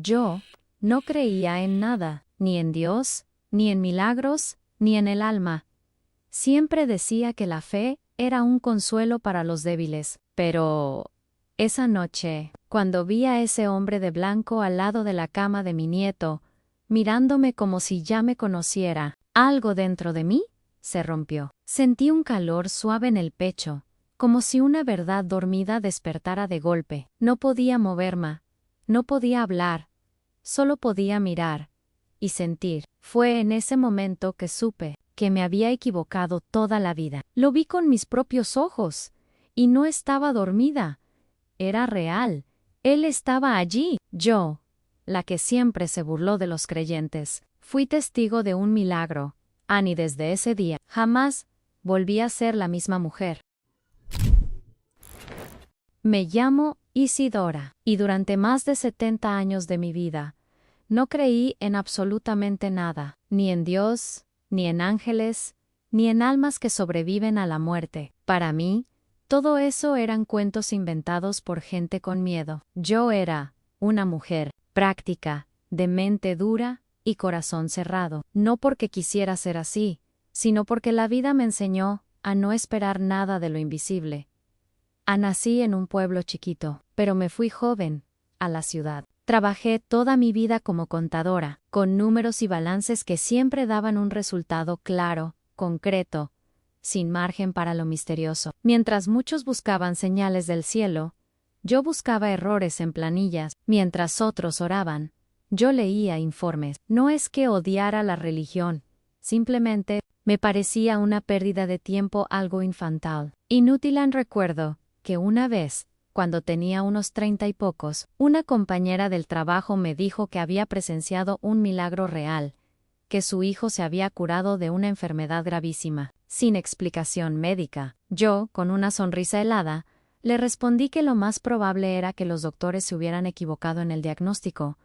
Yo no creía en nada, ni en Dios, ni en milagros, ni en el alma. Siempre decía que la fe era un consuelo para los débiles, pero esa noche, cuando vi a ese hombre de blanco al lado de la cama de mi nieto, mirándome como si ya me conociera, algo dentro de mí se rompió. Sentí un calor suave en el pecho, como si una verdad dormida despertara de golpe. No podía moverme, no podía hablar, solo podía mirar y sentir. Fue en ese momento que supe que me había equivocado toda la vida. Lo vi con mis propios ojos, y no estaba dormida. Era real. Él estaba allí. Yo, la que siempre se burló de los creyentes, fui testigo de un milagro. Y desde ese día, jamás volví a ser la misma mujer. Me llamo Isidora, y durante más de 70 años de mi vida, no creí en absolutamente nada, ni en Dios, ni en ángeles, ni en almas que sobreviven a la muerte. Para mí, todo eso eran cuentos inventados por gente con miedo. Yo era una mujer práctica, de mente dura y corazón cerrado, no porque quisiera ser así, sino porque la vida me enseñó a no esperar nada de lo invisible. Nací en un pueblo chiquito, pero me fui joven a la ciudad. Trabajé toda mi vida como contadora, con números y balances que siempre daban un resultado claro, concreto, sin margen para lo misterioso. Mientras muchos buscaban señales del cielo, yo buscaba errores en planillas. Mientras otros oraban, yo leía informes. No es que odiara la religión, simplemente me parecía una pérdida de tiempo algo infantil. Inútil. Recuerdo que una vez, cuando tenía unos 30 y pocos, una compañera del trabajo me dijo que había presenciado un milagro real, que su hijo se había curado de una enfermedad gravísima, sin explicación médica. Yo, con una sonrisa helada, le respondí que lo más probable era que los doctores se hubieran equivocado en el diagnóstico,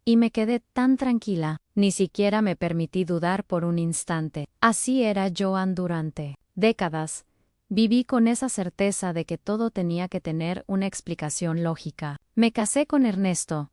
y me quedé tan tranquila, ni siquiera me permití dudar por un instante. Así era Joan durante décadas. Viví con esa certeza de que todo tenía que tener una explicación lógica. Me casé con Ernesto,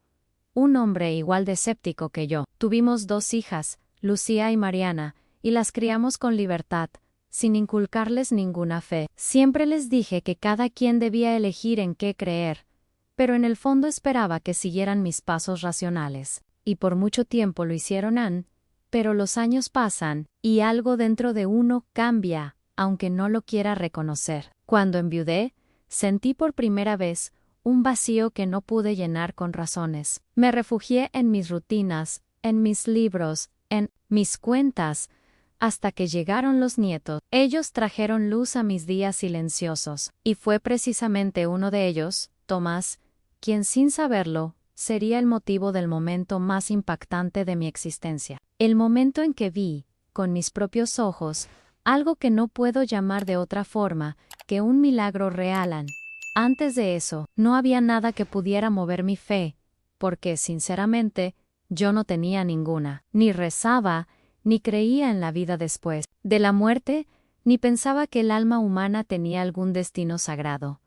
un hombre igual de escéptico que yo. Tuvimos 2 hijas, Lucía y Mariana, y las criamos con libertad, sin inculcarles ninguna fe. Siempre les dije que cada quien debía elegir en qué creer, pero en el fondo esperaba que siguieran mis pasos racionales. Y por mucho tiempo lo hicieron, pero los años pasan, y algo dentro de uno cambia, aunque no lo quiera reconocer. Cuando enviudé, sentí por primera vez un vacío que no pude llenar con razones. Me refugié en mis rutinas, en mis libros, en mis cuentas, hasta que llegaron los nietos. Ellos trajeron luz a mis días silenciosos, y fue precisamente uno de ellos, Tomás, quien sin saberlo, sería el motivo del momento más impactante de mi existencia. El momento en que vi, con mis propios ojos, algo que no puedo llamar de otra forma que un milagro real. Antes de eso, no había nada que pudiera mover mi fe, porque, sinceramente, yo no tenía ninguna. Ni rezaba, ni creía en la vida después de la muerte, ni pensaba que el alma humana tenía algún destino sagrado.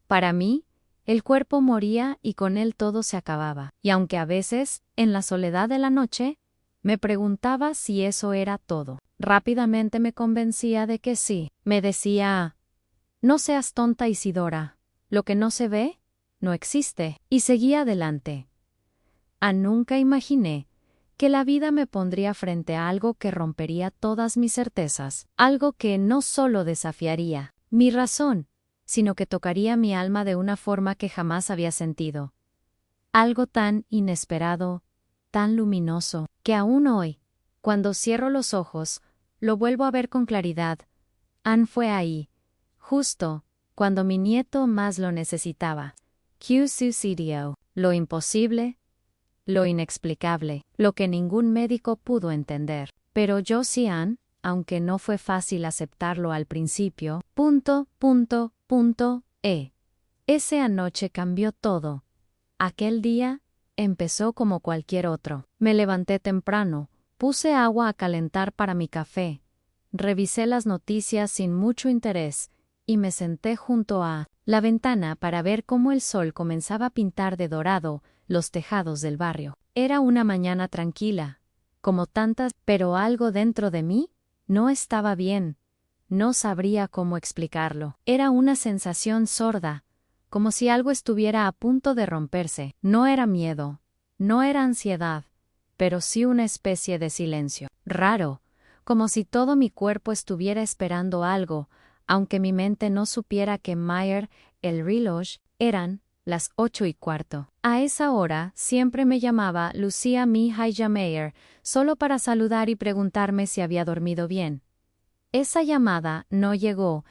Para mí, el cuerpo moría y con él todo se acababa. Y aunque a veces, en la soledad de la noche, me preguntaba si eso era todo, rápidamente me convencía de que sí. Me decía: no seas tonta, Isidora, lo que no se ve, no existe. Y seguía adelante. Nunca imaginé que la vida me pondría frente a algo que rompería todas mis certezas, algo que no solo desafiaría mi razón, sino que tocaría mi alma de una forma que jamás había sentido. Algo tan inesperado, tan luminoso, que aún hoy, cuando cierro los ojos, lo vuelvo a ver con claridad. Fue ahí, justo, cuando mi nieto más lo necesitaba. Q suicidio, lo imposible, lo inexplicable, lo que ningún médico pudo entender. Pero yo sí, aunque no fue fácil aceptarlo al principio, ese anoche cambió todo. Aquel día empezó como cualquier otro. Me levanté temprano, puse agua a calentar para mi café, revisé las noticias sin mucho interés, y me senté junto a la ventana para ver cómo el sol comenzaba a pintar de dorado los tejados del barrio. Era una mañana tranquila, como tantas, pero algo dentro de mí no estaba bien. No sabría cómo explicarlo. Era una sensación sorda, como si algo estuviera a punto de romperse. No era miedo, no era ansiedad, pero sí una especie de silencio. Raro, como si todo mi cuerpo estuviera esperando algo, aunque mi mente no supiera que Meyer, el reloj, eran las 8:15. A esa hora siempre me llamaba Lucía Mihaya Meyer, solo para saludar y preguntarme si había dormido bien. Esa llamada no llegó,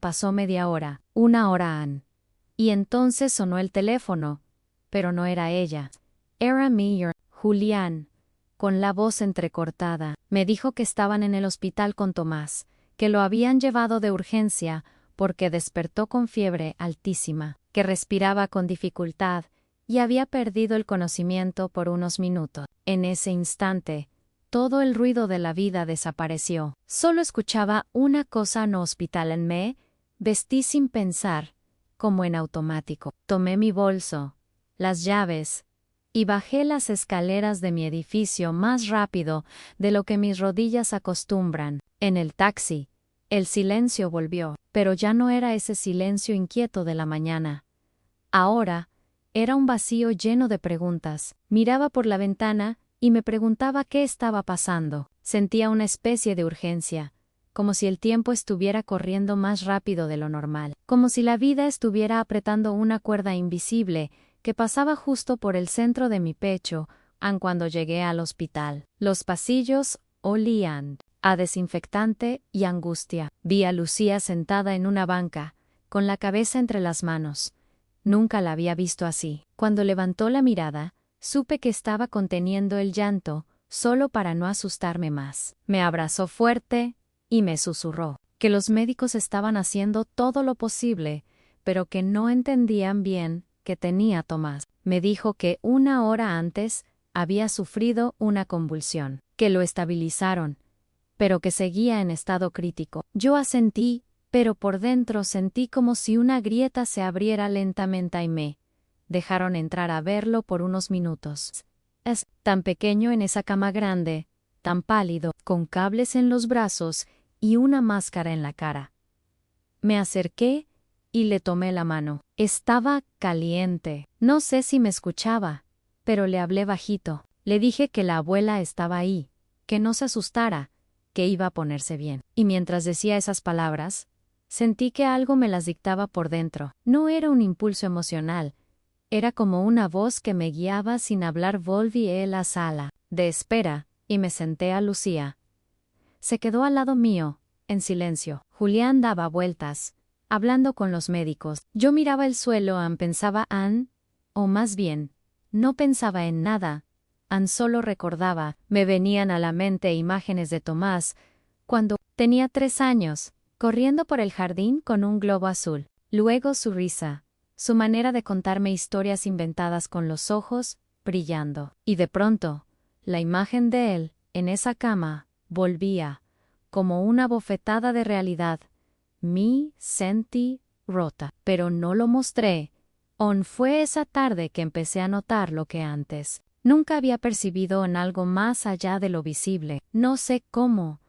pasó media hora, 1 hora. Y entonces sonó el teléfono, pero no era ella. Era Meyer, Julián, con la voz entrecortada. Me dijo que estaban en el hospital con Tomás, que lo habían llevado de urgencia porque despertó con fiebre altísima, que respiraba con dificultad y había perdido el conocimiento por unos minutos. En ese instante, todo el ruido de la vida desapareció. Solo escuchaba una cosa: no hospital en me. Vestí sin pensar, como en automático. Tomé mi bolso, las llaves, y bajé las escaleras de mi edificio más rápido de lo que mis rodillas acostumbran. En el taxi, el silencio volvió, pero ya no era ese silencio inquieto de la mañana. Ahora, era un vacío lleno de preguntas. Miraba por la ventana y me preguntaba qué estaba pasando. Sentía una especie de urgencia, como si el tiempo estuviera corriendo más rápido de lo normal, como si la vida estuviera apretando una cuerda invisible que pasaba justo por el centro de mi pecho, aun cuando llegué al hospital. Los pasillos olían a desinfectante y angustia. Vi a Lucía sentada en una banca, con la cabeza entre las manos. Nunca la había visto así. Cuando levantó la mirada, supe que estaba conteniendo el llanto, solo para no asustarme más. Me abrazó fuerte y me susurró que los médicos estaban haciendo todo lo posible, pero que no entendían bien que tenía Tomás. Me dijo que 1 hora antes había sufrido una convulsión, que lo estabilizaron, pero que seguía en estado crítico. Yo asentí, pero por dentro sentí como si una grieta se abriera lentamente y me dejaron entrar a verlo por unos minutos. Es tan pequeño en esa cama grande, tan pálido, con cables en los brazos y una máscara en la cara. Me acerqué y le tomé la mano. Estaba caliente. No sé si me escuchaba, pero le hablé bajito. Le dije que la abuela estaba ahí, que no se asustara, que iba a ponerse bien. Y mientras decía esas palabras, sentí que algo me las dictaba por dentro. No era un impulso emocional, era como una voz que me guiaba sin hablar. Volví a la sala de espera y me senté a Lucía. Se quedó al lado mío, en silencio. Julián daba vueltas, hablando con los médicos. Yo miraba el suelo. Pensaba o más bien, no pensaba en nada. Solo recordaba. Me venían a la mente imágenes de Tomás, cuando tenía 3 años, corriendo por el jardín con un globo azul. Luego su risa, su manera de contarme historias inventadas con los ojos brillando. Y de pronto, la imagen de él, en esa cama, volvía, como una bofetada de realidad. Me sentí rota, pero no lo mostré. Fue esa tarde que empecé a notar lo que antes nunca había percibido en algo más allá de lo visible. No sé cómo,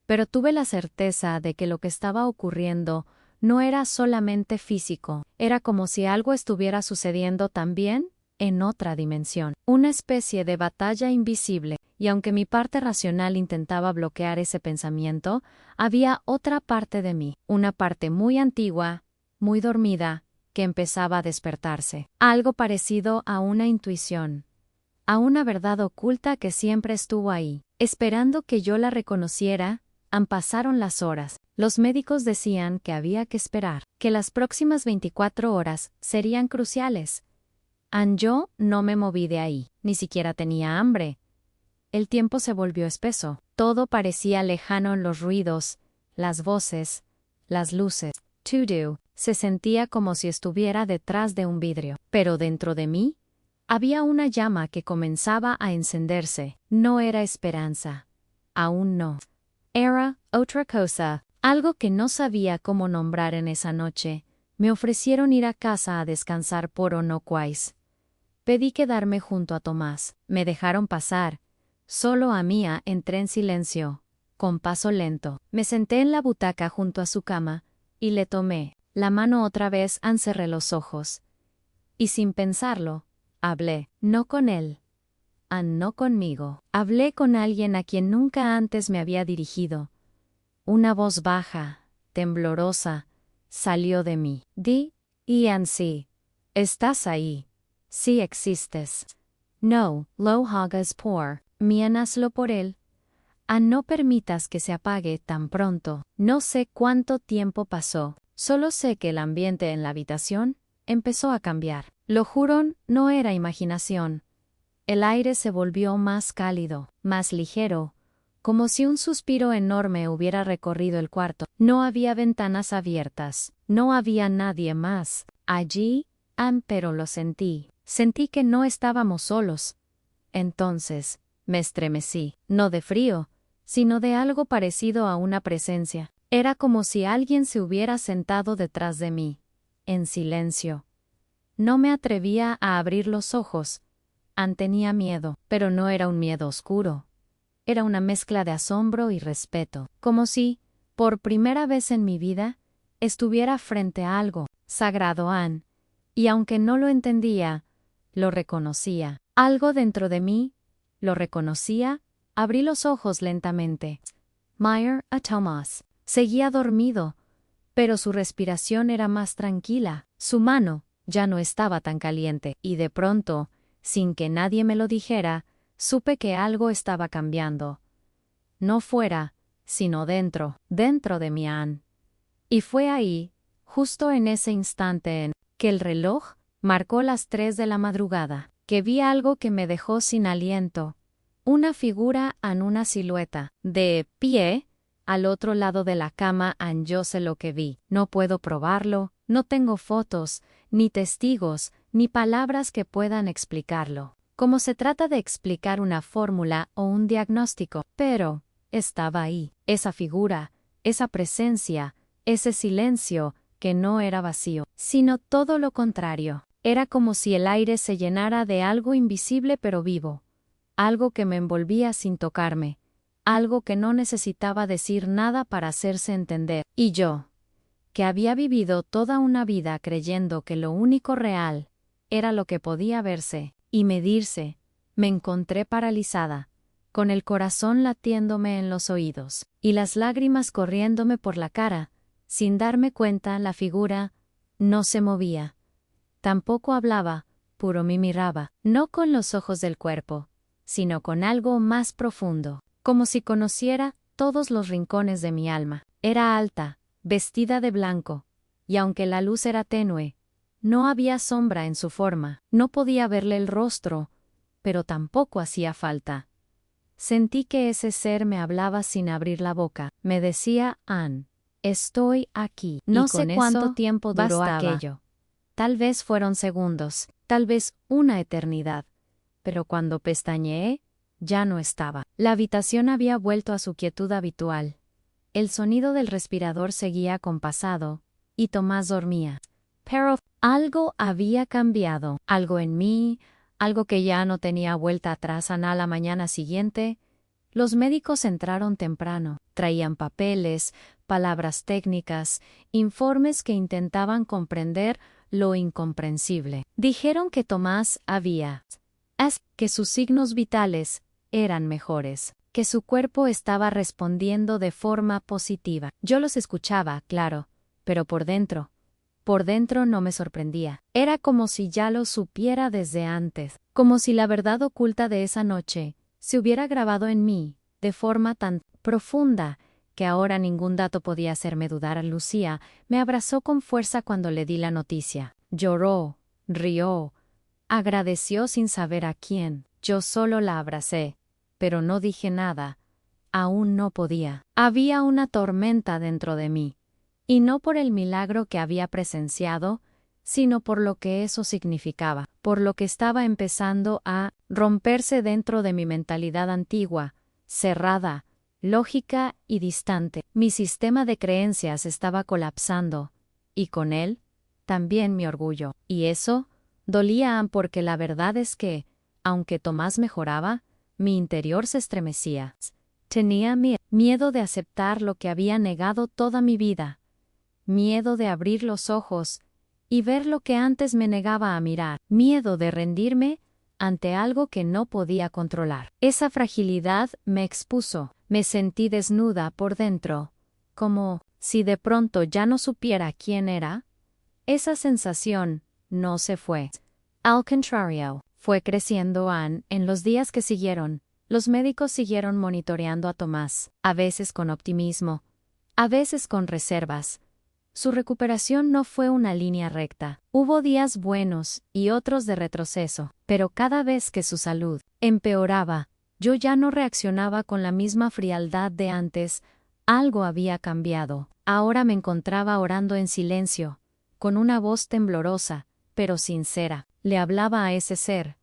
pero tuve la certeza de que lo que estaba ocurriendo no era solamente físico, era como si algo estuviera sucediendo también en otra dimensión, una especie de batalla invisible, y aunque mi parte racional intentaba bloquear ese pensamiento, había otra parte de mí, una parte muy antigua, muy dormida, que empezaba a despertarse. Algo parecido a una intuición, a una verdad oculta que siempre estuvo ahí, esperando que yo la reconociera. Pasaron las horas. Los médicos decían que había que esperar, que las próximas 24 horas serían cruciales. Yo no me moví de ahí, ni siquiera tenía hambre. El tiempo se volvió espeso. Todo parecía lejano. Los ruidos, las voces, las luces. Todo se sentía como si estuviera detrás de un vidrio. Pero dentro de mí había una llama que comenzaba a encenderse. No era esperanza. Aún no. Era otra cosa, algo que no sabía cómo nombrar. En esa noche me ofrecieron ir a casa a descansar por unos días. Pedí quedarme junto a Tomás. Me dejaron pasar. Solo a Mia entré en silencio, con paso lento. Me senté en la butaca junto a su cama, y le tomé la mano otra vez. Cerré los ojos. Y sin pensarlo, hablé, no con él. No conmigo. Hablé con alguien a quien nunca antes me había dirigido. Una voz baja, temblorosa, salió de mí. Ian, sí. Estás ahí. Sí existes. No, lo hagas por Mian, hazlo por él. No permitas que se apague tan pronto. No sé cuánto tiempo pasó. Solo sé que el ambiente en la habitación empezó a cambiar. Lo juro, no era imaginación. El aire se volvió más cálido, más ligero, como si un suspiro enorme hubiera recorrido el cuarto. No había ventanas abiertas, no había nadie más allí, pero lo sentí. Sentí que no estábamos solos. Entonces, me estremecí, no de frío, sino de algo parecido a una presencia. Era como si alguien se hubiera sentado detrás de mí, en silencio. No me atrevía a abrir los ojos. Tenía miedo, pero no era un miedo oscuro. Era una mezcla de asombro y respeto, como si, por primera vez en mi vida, estuviera frente a algo sagrado. Y aunque no lo entendía, lo reconocía. Algo dentro de mí lo reconocía. Abrí los ojos lentamente. Tomás seguía dormido, pero su respiración era más tranquila. Su mano ya no estaba tan caliente, y de pronto, sin que nadie me lo dijera, supe que algo estaba cambiando. No fuera, sino dentro de mí. Y fue ahí, justo en ese instante que el reloj marcó las 3 de la madrugada, que vi algo que me dejó sin aliento. Una figura, una silueta, de pie, al otro lado de la cama. Yo sé lo que vi. No puedo probarlo, no tengo fotos, ni testigos, ni palabras que puedan explicarlo. Como se trata de explicar una fórmula o un diagnóstico, pero estaba ahí, esa figura, esa presencia, ese silencio, que no era vacío, sino todo lo contrario. Era como si el aire se llenara de algo invisible pero vivo, algo que me envolvía sin tocarme, algo que no necesitaba decir nada para hacerse entender. Y yo, que había vivido toda una vida creyendo que lo único real era lo que podía verse y medirse, me encontré paralizada, con el corazón latiéndome en los oídos, y las lágrimas corriéndome por la cara. Sin darme cuenta, la figura no se movía. Tampoco hablaba, puro me miraba, no con los ojos del cuerpo, sino con algo más profundo, como si conociera todos los rincones de mi alma. Era alta, vestida de blanco, y aunque la luz era tenue, no había sombra en su forma. No podía verle el rostro, pero tampoco hacía falta. Sentí que ese ser me hablaba sin abrir la boca. Me decía, estoy aquí. No sé cuánto tiempo duró aquello. Tal vez fueron segundos, tal vez una eternidad. Pero cuando pestañeé, ya no estaba. La habitación había vuelto a su quietud habitual. El sonido del respirador seguía acompasado, y Tomás dormía. Pero algo había cambiado, algo en mí, algo que ya no tenía vuelta atrás. La mañana siguiente, los médicos entraron temprano. Traían papeles, palabras técnicas, informes que intentaban comprender lo incomprensible. Dijeron que Tomás que sus signos vitales eran mejores, que su cuerpo estaba respondiendo de forma positiva. Yo los escuchaba, claro, pero por dentro no me sorprendía. Era como si ya lo supiera desde antes, como si la verdad oculta de esa noche se hubiera grabado en mí de forma tan profunda que ahora ningún dato podía hacerme dudar. Lucía me abrazó con fuerza cuando le di la noticia. Lloró, rió, agradeció sin saber a quién. Yo solo la abracé, pero no dije nada. Aún no podía. Había una tormenta dentro de mí, y no por el milagro que había presenciado, sino por lo que eso significaba, por lo que estaba empezando a romperse dentro de mi mentalidad antigua, cerrada, lógica y distante. Mi sistema de creencias estaba colapsando, y con él, también mi orgullo. Y eso Dolían porque la verdad es que, aunque Tomás mejoraba, mi interior se estremecía. Tenía miedo de aceptar lo que había negado toda mi vida, miedo de abrir los ojos y ver lo que antes me negaba a mirar, miedo de rendirme ante algo que no podía controlar. Esa fragilidad me expuso, me sentí desnuda por dentro, como si de pronto ya no supiera quién era. Esa sensación no se fue. Al contrario, fue creciendo en los días que siguieron. Los médicos siguieron monitoreando a Tomás, a veces con optimismo, a veces con reservas. Su recuperación no fue una línea recta. Hubo días buenos y otros de retroceso, pero cada vez que su salud empeoraba, yo ya no reaccionaba con la misma frialdad de antes. Algo había cambiado. Ahora me encontraba orando en silencio, con una voz temblorosa, pero sincera. Le hablaba a ese ser,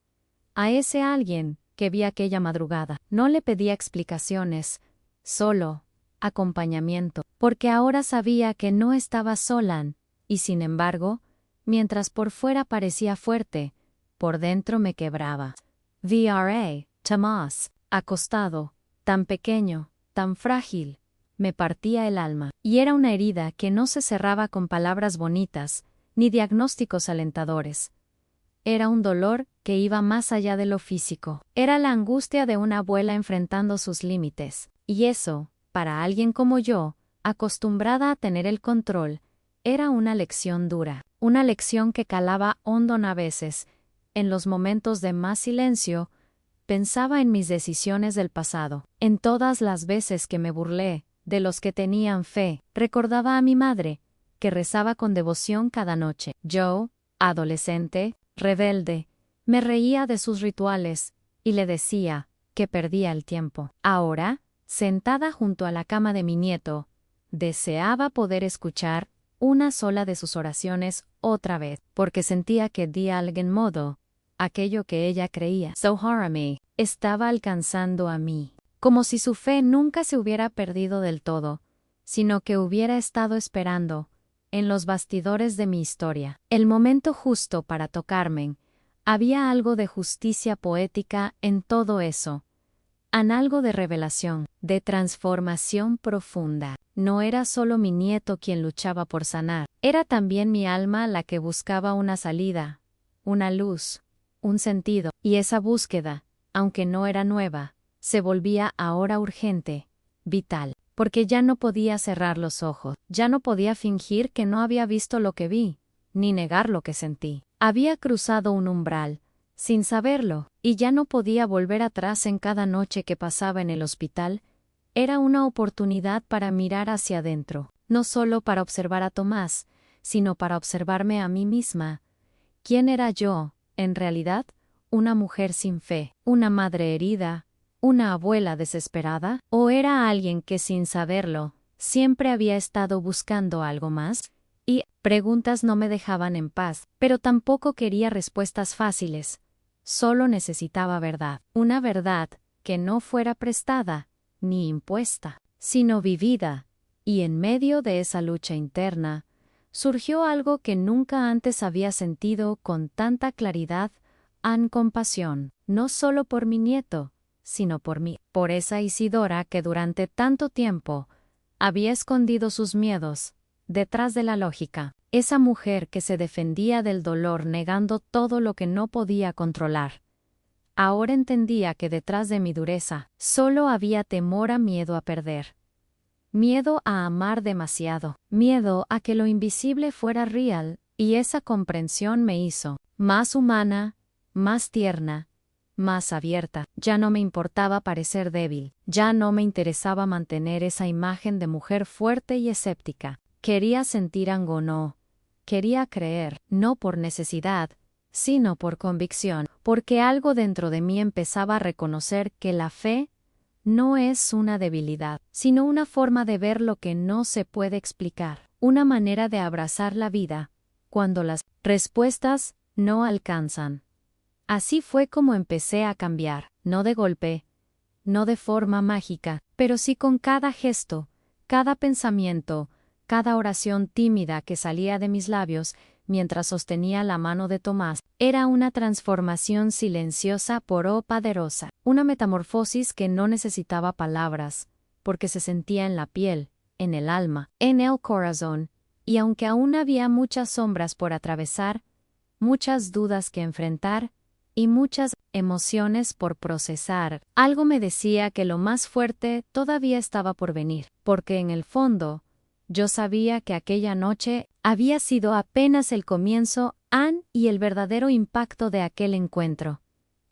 a ese alguien que vi aquella madrugada. No le pedía explicaciones, solo acompañamiento, porque ahora sabía que no estaba sola, y sin embargo, mientras por fuera parecía fuerte, por dentro me quebraba. VRA, Tomás, acostado, tan pequeño, tan frágil, me partía el alma, y era una herida que no se cerraba con palabras bonitas, ni diagnósticos alentadores. Era un dolor que iba más allá de lo físico. Era la angustia de una abuela enfrentando sus límites. Y eso, para alguien como yo, acostumbrada a tener el control, era una lección dura. Una lección que calaba hondo a veces. En los momentos de más silencio, pensaba en mis decisiones del pasado. En todas las veces que me burlé de los que tenían fe, recordaba a mi madre, que rezaba con devoción cada noche. Yo, adolescente, rebelde, me reía de sus rituales, y le decía que perdía el tiempo. Ahora, sentada junto a la cama de mi nieto, deseaba poder escuchar una sola de sus oraciones otra vez, porque sentía que de algún modo, aquello que ella creía, Soharami, estaba alcanzando a mí, como si su fe nunca se hubiera perdido del todo, sino que hubiera estado esperando, en los bastidores de mi historia, el momento justo para tocarme. Había algo de justicia poética en todo eso, algo de revelación, de transformación profunda. No era solo mi nieto quien luchaba por sanar, era también mi alma la que buscaba una salida, una luz, un sentido, y esa búsqueda, aunque no era nueva, se volvía ahora urgente, vital. Porque ya no podía cerrar los ojos, ya no podía fingir que no había visto lo que vi, ni negar lo que sentí. Había cruzado un umbral, sin saberlo, y ya no podía volver atrás. En cada noche que pasaba en el hospital, era una oportunidad para mirar hacia adentro, no solo para observar a Tomás, sino para observarme a mí misma. ¿Quién era yo, en realidad? ¿Una mujer sin fe, una madre herida, una abuela desesperada? ¿O era alguien que sin saberlo, siempre había estado buscando algo más? Y preguntas no me dejaban en paz, pero tampoco quería respuestas fáciles. Solo necesitaba verdad. Una verdad que no fuera prestada, ni impuesta, sino vivida. Y en medio de esa lucha interna, surgió algo que nunca antes había sentido con tanta claridad, compasión, no solo por mi nieto, sino por mí, por esa Isidora que durante tanto tiempo había escondido sus miedos detrás de la lógica, esa mujer que se defendía del dolor negando todo lo que no podía controlar. Ahora entendía que detrás de mi dureza solo había temor, a miedo a perder, miedo a amar demasiado, miedo a que lo invisible fuera real, y esa comprensión me hizo más humana, más tierna, más abierta. Ya no me importaba parecer débil, ya no me interesaba mantener esa imagen de mujer fuerte y escéptica. Quería sentir angono, quería creer, no por necesidad, sino por convicción, porque algo dentro de mí empezaba a reconocer que la fe no es una debilidad, sino una forma de ver lo que no se puede explicar, una manera de abrazar la vida, cuando las respuestas no alcanzan. Así fue como empecé a cambiar, no de golpe, no de forma mágica, pero sí con cada gesto, cada pensamiento, cada oración tímida que salía de mis labios. mientras sostenía la mano de Tomás. Era una transformación silenciosa pero poderosa, una metamorfosis que no necesitaba palabras, porque se sentía en la piel, en el alma, en el corazón, y aunque aún había muchas sombras por atravesar, muchas dudas que enfrentar, y muchas emociones por procesar, algo me decía que lo más fuerte todavía estaba por venir, porque en el fondo, yo sabía que aquella noche había sido apenas el comienzo y el verdadero impacto de aquel encuentro.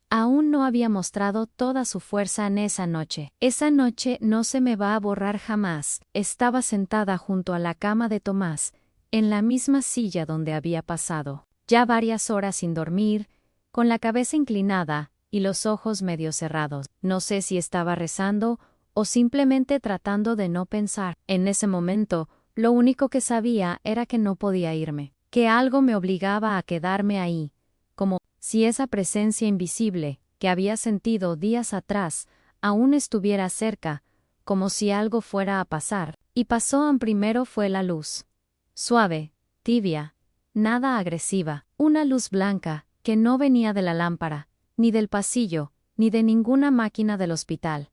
Aún no había mostrado toda su fuerza en esa noche. Esa noche no se me va a borrar jamás. Estaba sentada junto a la cama de Tomás, en la misma silla donde había pasado ya varias horas sin dormir, con la cabeza inclinada y los ojos medio cerrados. No sé si estaba rezando o simplemente tratando de no pensar. En ese momento, lo único que sabía era que no podía irme, que algo me obligaba a quedarme ahí, como si esa presencia invisible que había sentido días atrás aún estuviera cerca, como si algo fuera a pasar. Y pasó. Primero fue la luz. Suave, tibia, nada agresiva, una luz blanca, que no venía de la lámpara, ni del pasillo, ni de ninguna máquina del hospital.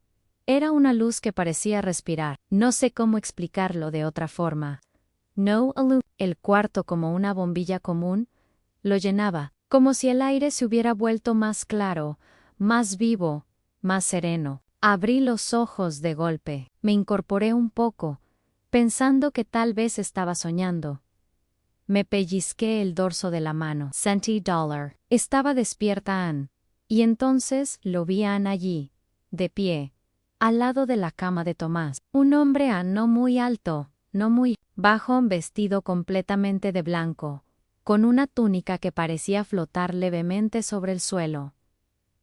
Era una luz que parecía respirar. No sé cómo explicarlo de otra forma. No illuminaba el cuarto como una bombilla común, lo llenaba, como si el aire se hubiera vuelto más claro, más vivo, más sereno. Abrí los ojos de golpe, me incorporé un poco, pensando que tal vez estaba soñando. Me pellizqué el dorso de la mano. Sentí dolor. Estaba despierta Ann. Y entonces lo vi a Ann allí, de pie, al lado de la cama de Tomás. Un hombre no muy alto, no muy bajo, vestido completamente de blanco, con una túnica que parecía flotar levemente sobre el suelo.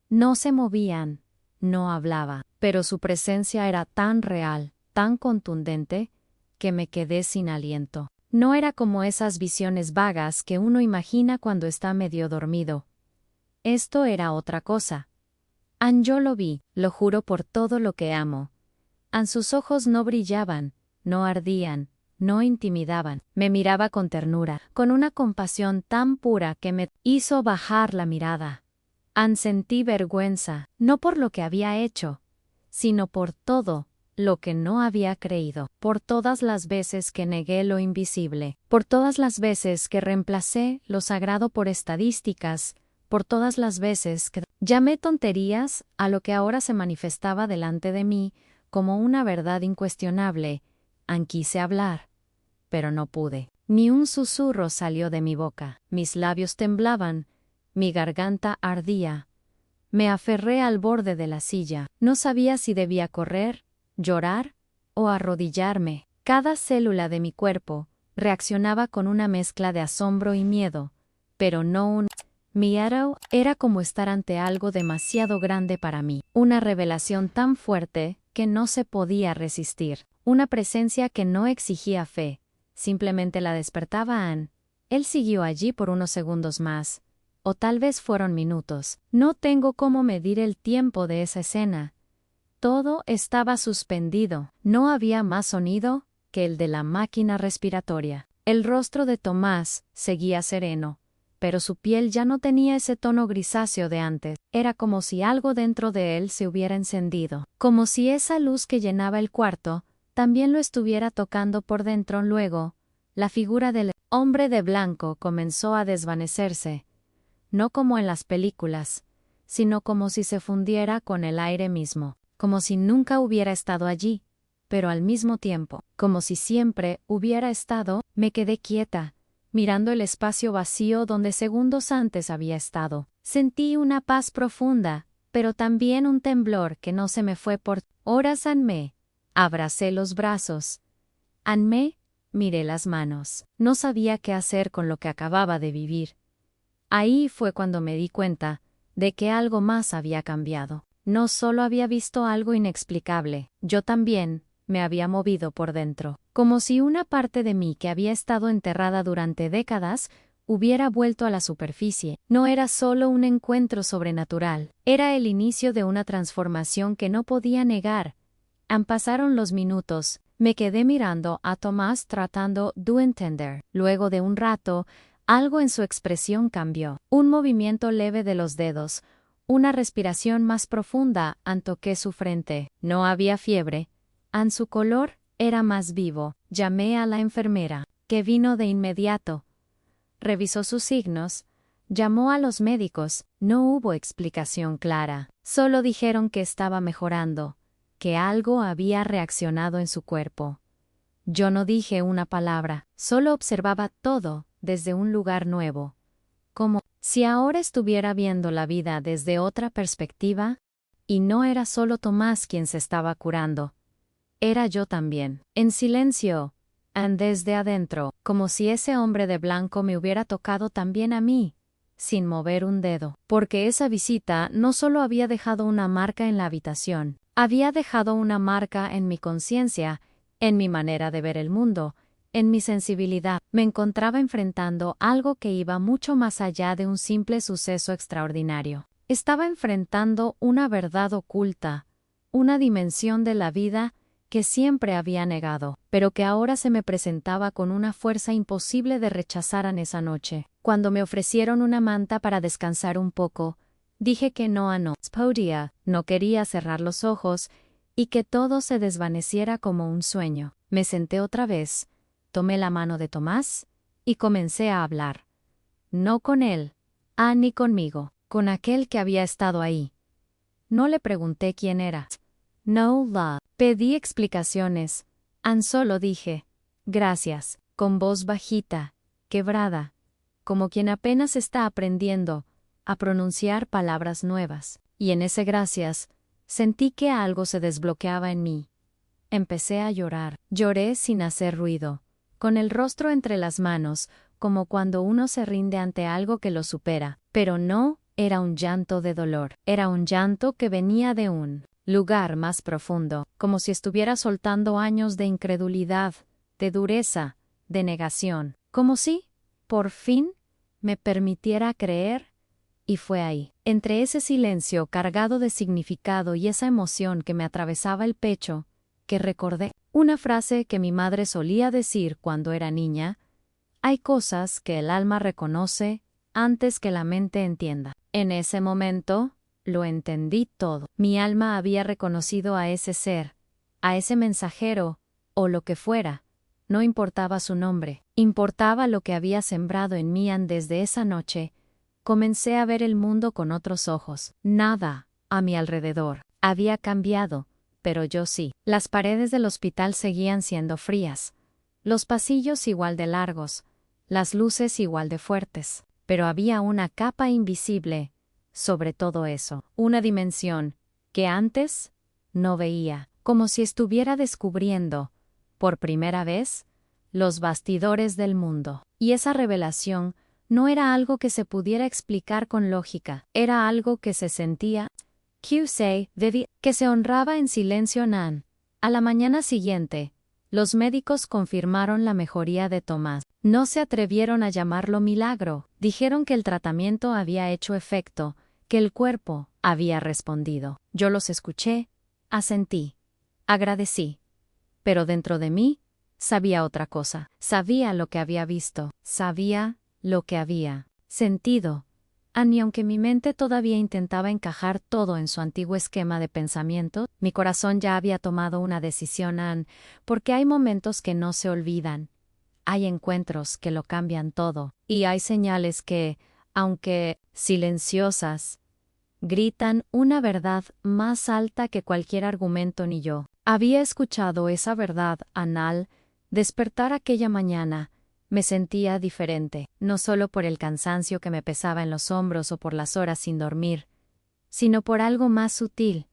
No se movían, no hablaba, pero su presencia era tan real, tan contundente, que me quedé sin aliento. No era como esas visiones vagas que uno imagina cuando está medio dormido. Esto era otra cosa. Yo lo vi, lo juro por todo lo que amo. Sus ojos no brillaban, no ardían, no intimidaban. Me miraba con ternura, con una compasión tan pura que me hizo bajar la mirada. Sentí vergüenza, no por lo que había hecho, sino por todo lo que no había creído, por todas las veces que negué lo invisible, por todas las veces que reemplacé lo sagrado por estadísticas, por todas las veces que llamé tonterías a lo que ahora se manifestaba delante de mí como una verdad incuestionable. Quise hablar, pero no pude. Ni un susurro salió de mi boca. Mis labios temblaban, mi garganta ardía. Me aferré al borde de la silla. No sabía si debía correr, llorar o arrodillarme. Cada célula de mi cuerpo reaccionaba con una mezcla de asombro y miedo, pero no un miedo. Era como estar ante algo demasiado grande para mí, una revelación tan fuerte que no se podía resistir, una presencia que no exigía fe, simplemente la despertaba Ann. Él siguió allí por unos segundos más, o tal vez fueron minutos. No tengo cómo medir el tiempo de esa escena. Todo estaba suspendido. No había más sonido que el de la máquina respiratoria. El rostro de Tomás seguía sereno, pero su piel ya no tenía ese tono grisáceo de antes. Era como si algo dentro de él se hubiera encendido, como si esa luz que llenaba el cuarto también lo estuviera tocando por dentro. Luego, la figura del hombre de blanco comenzó a desvanecerse, no como en las películas, sino como si se fundiera con el aire mismo. Como si nunca hubiera estado allí, pero al mismo tiempo, como si siempre hubiera estado. Me quedé quieta, mirando el espacio vacío donde segundos antes había estado. Sentí una paz profunda, pero también un temblor que no se me fue por horas. Me abracé los brazos. Me miré las manos. No sabía qué hacer con lo que acababa de vivir. Ahí fue cuando me di cuenta de que algo más había cambiado. No solo había visto algo inexplicable, yo también me había movido por dentro, como si una parte de mí que había estado enterrada durante décadas hubiera vuelto a la superficie. No era solo un encuentro sobrenatural, era el inicio de una transformación que no podía negar. Pasaron los minutos, me quedé mirando a Tomás tratando de entender. Luego de un rato, Algo en su expresión cambió. Un movimiento leve de los dedos, una respiración más profunda toqué su frente. No había fiebre. Su color era más vivo. Llamé a la enfermera, que vino de inmediato. Revisó sus signos. Llamó a los médicos. No hubo explicación clara. Solo dijeron que estaba mejorando, que algo había reaccionado en su cuerpo. Yo no dije una palabra, solo observaba todo desde un lugar nuevo. Como si ahora estuviera viendo la vida desde otra perspectiva, y no era solo Tomás quien se estaba curando. Era yo también. En silencio, desde adentro, como si ese hombre de blanco me hubiera tocado también a mí, sin mover un dedo. Porque esa visita no solo había dejado una marca en la habitación, había dejado una marca en mi conciencia, en mi manera de ver el mundo, en mi sensibilidad. Me encontraba enfrentando algo que iba mucho más allá de un simple suceso extraordinario. Estaba enfrentando una verdad oculta, una dimensión de la vida que siempre había negado, pero que ahora se me presentaba con una fuerza imposible de rechazar en esa noche. Cuando me ofrecieron una manta para descansar un poco, dije que no podía, no quería cerrar los ojos y que todo se desvaneciera como un sueño. Me senté otra vez, tomé la mano de Tomás y comencé a hablar. No con él, ni conmigo, con aquel que había estado ahí. No le pregunté quién era. No la pedí explicaciones. Solo dije, gracias, con voz bajita, quebrada, como quien apenas está aprendiendo a pronunciar palabras nuevas. Y en ese gracias, sentí que algo se desbloqueaba en mí. Empecé a llorar. Lloré sin hacer ruido, con el rostro entre las manos, como cuando uno se rinde ante algo que lo supera. Pero no era un llanto de dolor. Era un llanto que venía de un lugar más profundo, como si estuviera soltando años de incredulidad, de dureza, de negación. Como si, por fin, me permitiera creer. Y fue ahí, entre ese silencio cargado de significado y esa emoción que me atravesaba el pecho, que recordé una frase que mi madre solía decir cuando era niña: hay cosas que el alma reconoce antes que la mente entienda. En ese momento, lo entendí todo. Mi alma había reconocido a ese ser, a ese mensajero, o lo que fuera. No importaba su nombre, importaba lo que había sembrado en mí desde esa noche. Comencé a ver el mundo con otros ojos. Nada, a mi alrededor, había cambiado, pero yo sí. Las paredes del hospital seguían siendo frías, los pasillos igual de largos, las luces igual de fuertes, pero había una capa invisible sobre todo eso, una dimensión que antes no veía, como si estuviera descubriendo, por primera vez, los bastidores del mundo. Y esa revelación no era algo que se pudiera explicar con lógica, era algo que se sentía, que se honraba en silencio. A la mañana siguiente, los médicos confirmaron la mejoría de Tomás. No se atrevieron a llamarlo milagro, dijeron que el tratamiento había hecho efecto, que el cuerpo había respondido. Yo los escuché, asentí, agradecí. Pero dentro de mí, sabía otra cosa. Sabía lo que había visto, sabía lo que había sentido. Y aunque mi mente todavía intentaba encajar todo en su antiguo esquema de pensamiento, mi corazón ya había tomado una decisión. Porque hay momentos que no se olvidan. Hay encuentros que lo cambian todo. Y hay señales que, aunque silenciosas, gritan una verdad más alta que cualquier argumento. Ni yo había escuchado esa verdad. Al despertar aquella mañana, me sentía diferente, no solo por el cansancio que me pesaba en los hombros o por las horas sin dormir, sino por algo más sutil,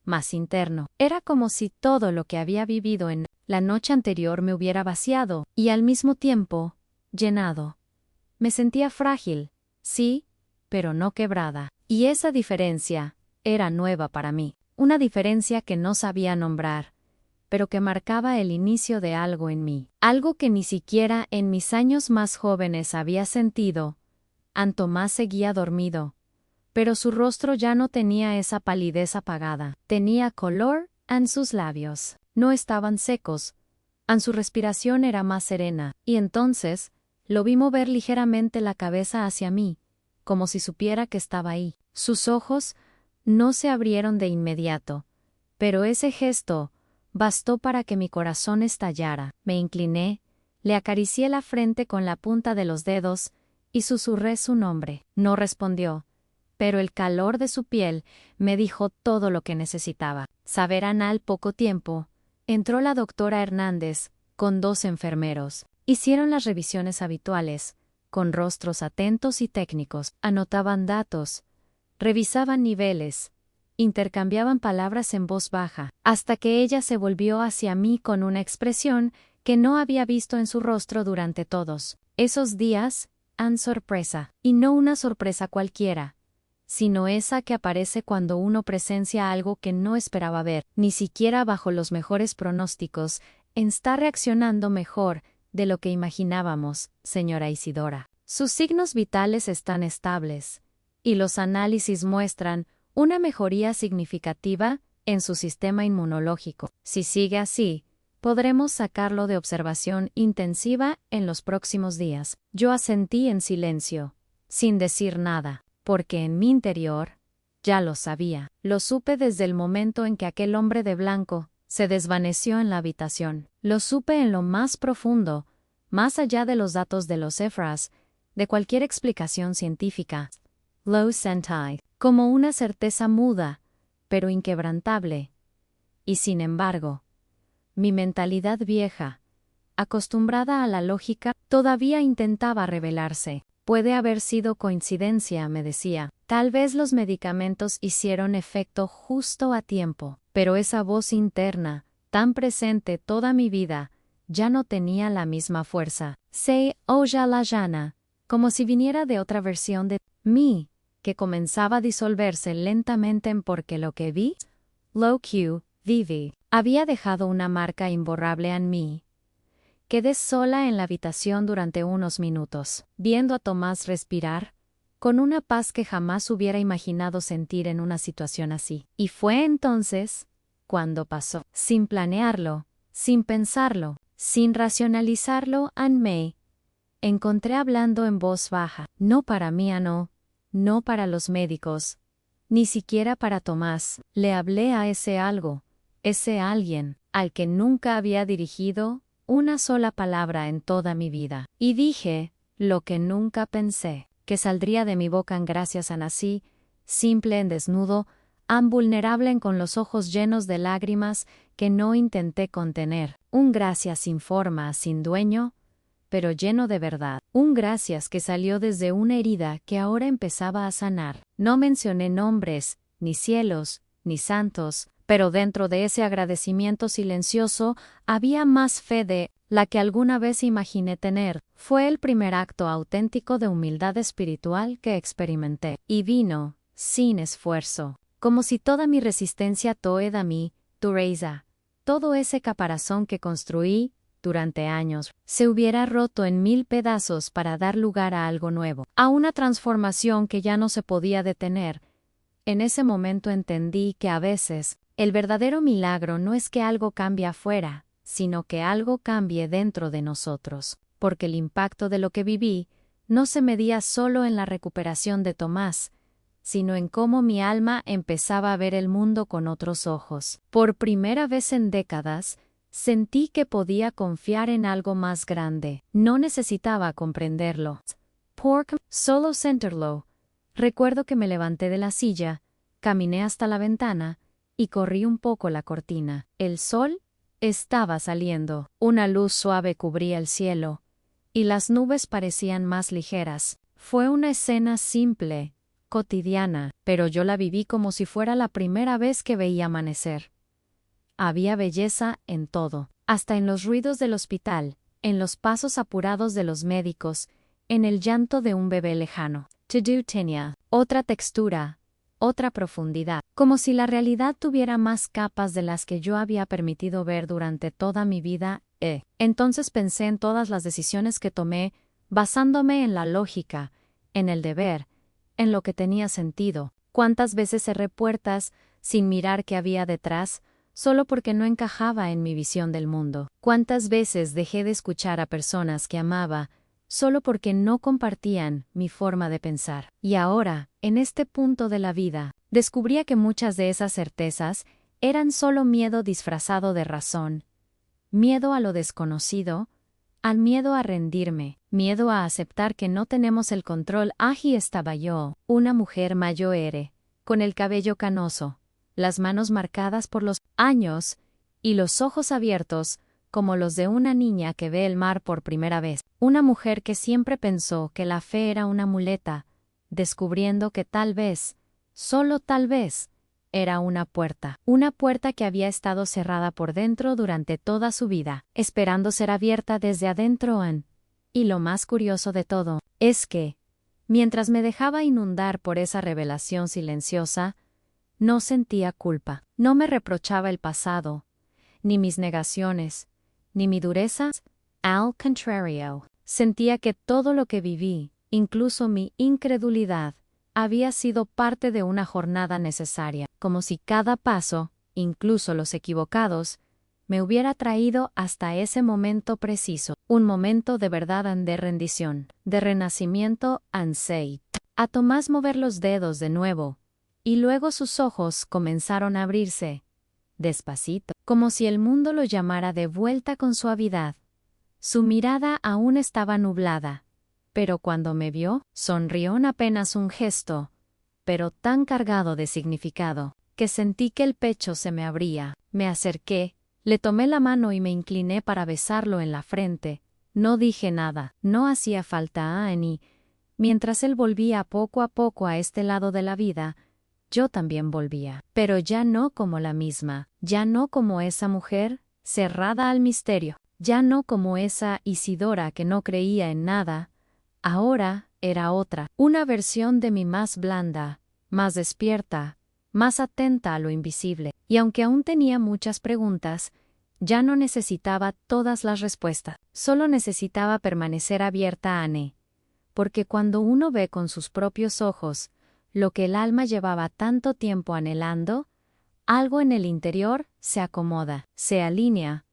más interno. Era como si todo lo que había vivido en la noche anterior me hubiera vaciado y al mismo tiempo llenado. Me sentía frágil, sí, pero no quebrada. Y esa diferencia era nueva para mí, una diferencia que no sabía nombrar, pero que marcaba el inicio de algo en mí, algo que ni siquiera en mis años más jóvenes había sentido. Tomás seguía dormido, pero su rostro ya no tenía esa palidez apagada, tenía color en sus labios, no estaban secos, su respiración era más serena, y entonces Lo vi mover ligeramente la cabeza hacia mí, como si supiera que estaba ahí. Sus ojos no se abrieron de inmediato, pero ese gesto bastó para que mi corazón estallara. Me incliné, le acaricié la frente con la punta de los dedos y susurré su nombre. No respondió, pero el calor de su piel me dijo todo lo que necesitaba saber. Al poco tiempo, entró la doctora Hernández con 2 enfermeros. Hicieron las revisiones habituales, con rostros atentos y técnicos. Anotaban datos, revisaban niveles, intercambiaban palabras en voz baja, hasta que ella se volvió hacia mí con una expresión que no había visto en su rostro durante todos esos días. Sorpresa, y no una sorpresa cualquiera, sino esa que aparece cuando uno presencia algo que no esperaba ver, ni siquiera bajo los mejores pronósticos. Está reaccionando mejor de lo que imaginábamos, señora Isidora. Sus signos vitales están estables, y los análisis muestran una mejoría significativa en su sistema inmunológico. Si sigue así, podremos sacarlo de observación intensiva en los próximos días. Yo asentí en silencio, sin decir nada, porque en mi interior ya lo sabía. Lo supe desde el momento en que aquel hombre de blanco se desvaneció en la habitación. Lo supe en lo más profundo, más allá de los datos de los cifras, de cualquier explicación científica. Lo sentí, como una certeza muda, pero inquebrantable. Y sin embargo, mi mentalidad vieja, acostumbrada a la lógica, todavía intentaba rebelarse. Puede haber sido coincidencia, me decía. Tal vez los medicamentos hicieron efecto justo a tiempo, pero esa voz interna, tan presente toda mi vida, ya no tenía la misma fuerza. Se oía la llana, como si viniera de otra versión de mí, que comenzaba a disolverse lentamente en porque lo que vi, lo que viví, había dejado una marca imborrable en mí. Quedé sola en la habitación durante unos minutos, viendo a Tomás respirar, con una paz que jamás hubiera imaginado sentir en una situación así. Y fue entonces cuando pasó, sin planearlo, sin pensarlo, sin racionalizarlo, me encontré hablando en voz baja, no para mí, no para los médicos, ni siquiera para Tomás. Le hablé a ese algo, ese alguien, al que nunca había dirigido una sola palabra en toda mi vida. Y dije lo que nunca pensé que saldría de mi boca. Gracias a nací, simple en desnudo, vulnerable con los ojos llenos de lágrimas que no intenté contener. Un gracias sin forma, sin dueño, pero lleno de verdad. Un gracias que salió desde una herida que ahora empezaba a sanar. No mencioné nombres, ni cielos, ni santos, pero dentro de ese agradecimiento silencioso había más fe de la que alguna vez imaginé tener. Fue el primer acto auténtico de humildad espiritual que experimenté, y vino sin esfuerzo, como si toda mi resistencia toda mi dureza, todo ese caparazón que construí durante años, se hubiera roto en 1000 pedazos para dar lugar a algo nuevo, a una transformación que ya no se podía detener. En ese momento entendí que a veces el verdadero milagro no es que algo cambie afuera, sino que algo cambie dentro de nosotros, porque el impacto de lo que viví no se medía solo en la recuperación de Tomás, sino en cómo mi alma empezaba a ver el mundo con otros ojos. Por primera vez en décadas, sentí que podía confiar en algo más grande. No necesitaba comprenderlo, solo sentirlo. Recuerdo que me levanté de la silla, caminé hasta la ventana y corrí un poco la cortina. El sol estaba saliendo, una luz suave cubría el cielo, y las nubes parecían más ligeras. Fue una escena simple, cotidiana, pero yo la viví como si fuera la primera vez que veía amanecer. Había belleza en todo, hasta en los ruidos del hospital, en los pasos apurados de los médicos, en el llanto de un bebé lejano. Todo tenía otra textura, otra profundidad, como si la realidad tuviera más capas de las que yo había permitido ver durante toda mi vida. Entonces pensé en todas las decisiones que tomé, basándome en la lógica, en el deber, en lo que tenía sentido. Cuántas veces cerré puertas sin mirar qué había detrás, solo porque no encajaba en mi visión del mundo. Cuántas veces dejé de escuchar a personas que amaba, solo porque no compartían mi forma de pensar. Y ahora, en este punto de la vida, descubría que muchas de esas certezas eran solo miedo disfrazado de razón, miedo a lo desconocido, al miedo a rendirme, miedo a aceptar que no tenemos el control. Allí estaba yo, una mujer mayor, con el cabello canoso, las manos marcadas por los años y los ojos abiertos, como los de una niña que ve el mar por primera vez. Una mujer que siempre pensó que la fe era una muleta, descubriendo que tal vez, solo tal vez, era una puerta que había estado cerrada por dentro durante toda su vida, esperando ser abierta desde adentro. Y lo más curioso de todo, es que, mientras me dejaba inundar por esa revelación silenciosa, no sentía culpa, no me reprochaba el pasado, ni mis negaciones, ni mi dureza. Al contrario, sentía que todo lo que viví, incluso mi incredulidad, había sido parte de una jornada necesaria, como si cada paso, incluso los equivocados, me hubiera traído hasta ese momento preciso, un momento de verdad de rendición, de renacimiento. A Tomás mover los dedos de nuevo, y luego sus ojos comenzaron a abrirse, despacito, como si el mundo lo llamara de vuelta con suavidad. Su mirada aún estaba nublada, pero cuando me vio, sonrió en apenas un gesto, pero tan cargado de significado, que sentí que el pecho se me abría. Me acerqué, le tomé la mano y me incliné para besarlo en la frente. No dije nada, no hacía falta y, mientras él volvía poco a poco a este lado de la vida, yo también volvía, pero ya no como la misma, ya no como esa mujer, cerrada al misterio, ya no como esa Isidora que no creía en nada. Ahora era otra, una versión de mí más blanda, más despierta, más atenta a lo invisible, y aunque aún tenía muchas preguntas, ya no necesitaba todas las respuestas, solo necesitaba permanecer abierta porque cuando uno ve con sus propios ojos lo que el alma llevaba tanto tiempo anhelando, algo en el interior se acomoda, se alinea,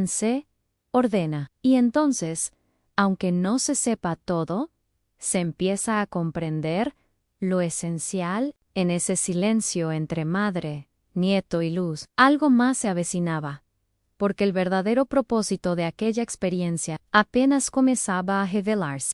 se ordena, y entonces, aunque no se sepa todo, se empieza a comprender lo esencial. En ese silencio entre madre, nieto y luz, algo más se avecinaba, porque el verdadero propósito de aquella experiencia apenas comenzaba a revelarse.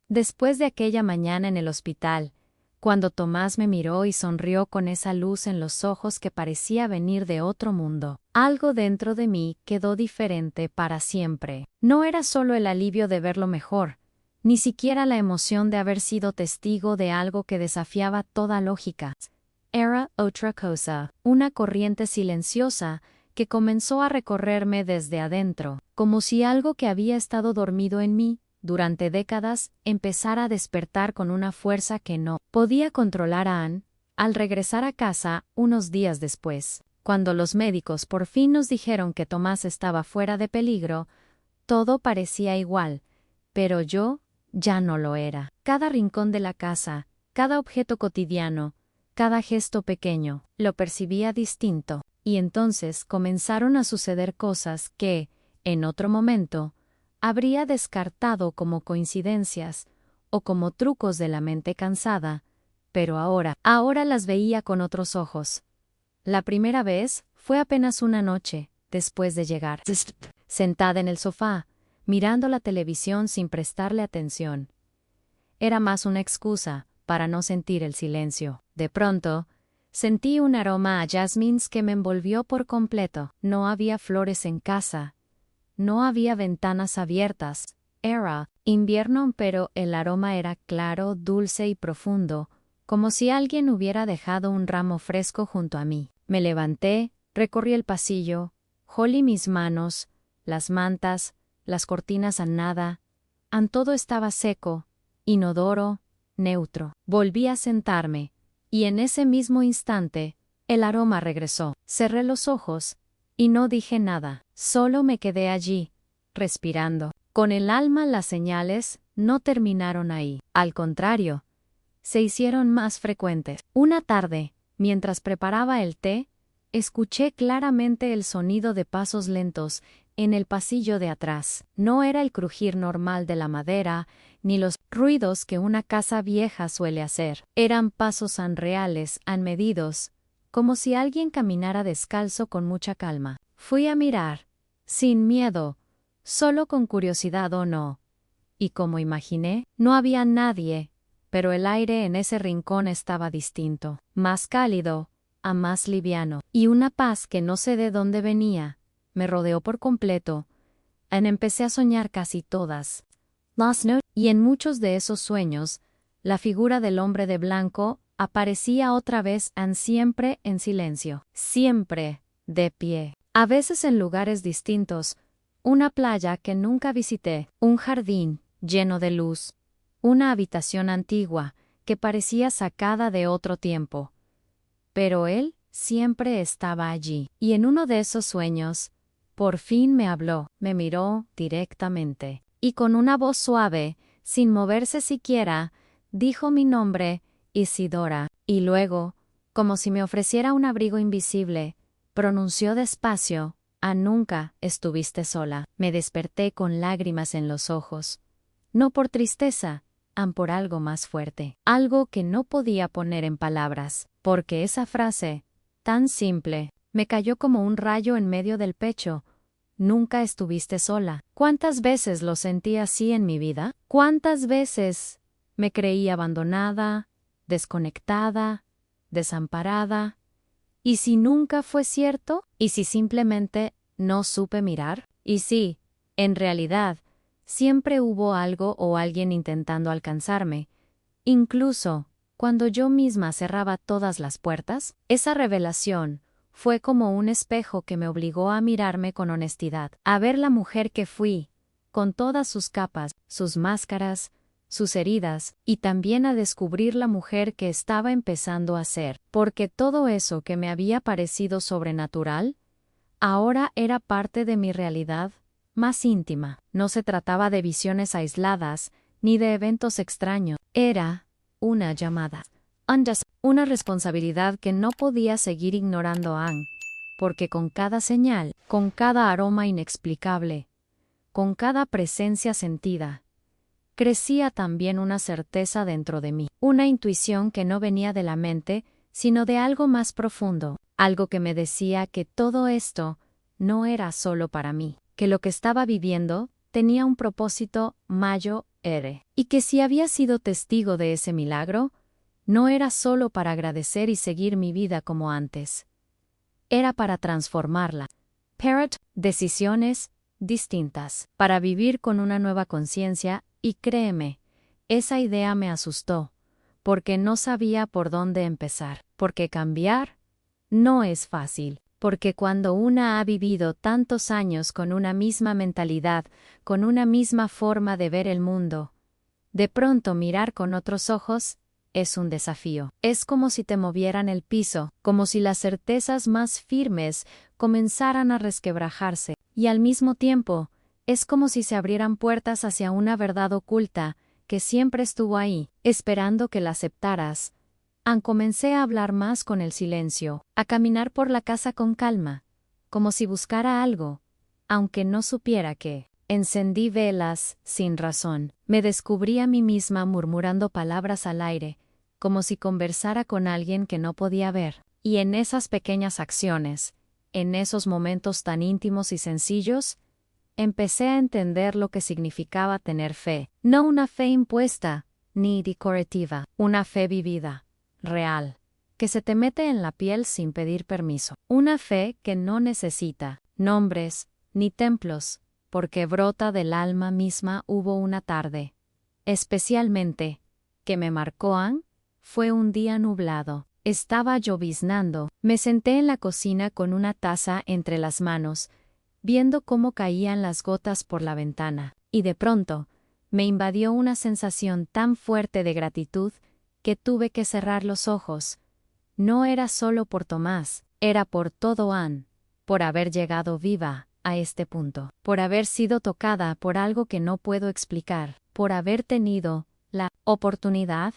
Después de aquella mañana en el hospital, cuando Tomás me miró y sonrió con esa luz en los ojos que parecía venir de otro mundo, algo dentro de mí quedó diferente para siempre. No era solo el alivio de verlo mejor, ni siquiera la emoción de haber sido testigo de algo que desafiaba toda lógica. Era otra cosa, una corriente silenciosa que comenzó a recorrerme desde adentro, como si algo que había estado dormido en mí durante décadas empezara a despertar con una fuerza que no podía controlar. Al regresar a casa unos días después, cuando los médicos por fin nos dijeron que Tomás estaba fuera de peligro, todo parecía igual, pero yo ya no lo era. Cada rincón de la casa, cada objeto cotidiano, cada gesto pequeño, lo percibía distinto, y entonces comenzaron a suceder cosas que, en otro momento, habría descartado como coincidencias o como trucos de la mente cansada, pero ahora las veía con otros ojos. La primera vez fue apenas una noche, después de llegar, sentada en el sofá, mirando la televisión sin prestarle atención. Era más una excusa para no sentir el silencio. De pronto, sentí un aroma a jazmines que me envolvió por completo. No había flores en casa. No había ventanas abiertas. Era invierno, pero el aroma era claro, dulce y profundo, como si alguien hubiera dejado un ramo fresco junto a mí. Me levanté, recorrí el pasillo, olí mis manos, las mantas, las cortinas a nada. Todo estaba seco, inodoro, neutro. Volví a sentarme, y en ese mismo instante, el aroma regresó. Cerré los ojos, y no dije nada. Solo me quedé allí, respirando. Con el alma las señales no terminaron ahí. Al contrario, se hicieron más frecuentes. Una tarde, mientras preparaba el té, escuché claramente el sonido de pasos lentos en el pasillo de atrás. No era el crujir normal de la madera, ni los ruidos que una casa vieja suele hacer. Eran pasos reales, medidos, como si alguien caminara descalzo con mucha calma. Fui a mirar, sin miedo, solo con curiosidad o no. Y como imaginé, no había nadie, pero el aire en ese rincón estaba distinto, más cálido, más liviano, y una paz que no sé de dónde venía, me rodeó por completo. Empecé a soñar casi todas las noches, y en muchos de esos sueños, la figura del hombre de blanco aparecía otra vez siempre en silencio, siempre de pie, a veces en lugares distintos, una playa que nunca visité, un jardín lleno de luz, una habitación antigua que parecía sacada de otro tiempo. Pero él siempre estaba allí, y en uno de esos sueños, por fin me habló, me miró directamente, y con una voz suave, sin moverse siquiera, dijo mi nombre, Isidora, y luego, como si me ofreciera un abrigo invisible, pronunció despacio, nunca estuviste sola. Me desperté con lágrimas en los ojos. No por tristeza, por algo más fuerte, algo que no podía poner en palabras, porque esa frase, tan simple, me cayó como un rayo en medio del pecho. Nunca estuviste sola. ¿Cuántas veces lo sentí así en mi vida? ¿Cuántas veces me creí abandonada, desconectada, desamparada? ¿Y si nunca fue cierto? ¿Y si simplemente no supe mirar? ¿Y si, en realidad, siempre hubo algo o alguien intentando alcanzarme, incluso cuando yo misma cerraba todas las puertas? Esa revelación fue como un espejo que me obligó a mirarme con honestidad, a ver la mujer que fui, con todas sus capas, sus máscaras, sus heridas, y también a descubrir la mujer que estaba empezando a ser, porque todo eso que me había parecido sobrenatural, ahora era parte de mi realidad más íntima. No se trataba de visiones aisladas, ni de eventos extraños. Era una llamada. Una responsabilidad que no podía seguir ignorando porque con cada señal, con cada aroma inexplicable, con cada presencia sentida, crecía también una certeza dentro de mí, una intuición que no venía de la mente, sino de algo más profundo, algo que me decía que todo esto no era solo para mí, que lo que estaba viviendo tenía un propósito mayor, y que si había sido testigo de ese milagro, no era solo para agradecer y seguir mi vida como antes. Era para transformarla. Decisiones distintas, para vivir con una nueva conciencia, y créeme, esa idea me asustó, porque no sabía por dónde empezar, porque cambiar no es fácil, porque cuando una ha vivido tantos años con una misma mentalidad, con una misma forma de ver el mundo, de pronto mirar con otros ojos es un desafío. Es como si te movieran el piso, como si las certezas más firmes comenzaran a resquebrajarse, y al mismo tiempo, es como si se abrieran puertas hacia una verdad oculta que siempre estuvo ahí, esperando que la aceptaras. Comencé a hablar más con el silencio, a caminar por la casa con calma, como si buscara algo, aunque no supiera qué. Encendí velas, sin razón. Me descubrí a mí misma murmurando palabras al aire, como si conversara con alguien que no podía ver. Y en esas pequeñas acciones, en esos momentos tan íntimos y sencillos, empecé a entender lo que significaba tener fe. No una fe impuesta, ni decorativa, una fe vivida, real, que se te mete en la piel sin pedir permiso. Una fe que no necesita nombres, ni templos, porque brota del alma misma. Hubo una tarde, especialmente, que me marcó. Fue un día nublado. Estaba lloviznando. Me senté en la cocina con una taza entre las manos, viendo cómo caían las gotas por la ventana, y de pronto, me invadió una sensación tan fuerte de gratitud que tuve que cerrar los ojos. No era solo por Tomás, era por todo por haber llegado viva a este punto, por haber sido tocada por algo que no puedo explicar, por haber tenido la oportunidad,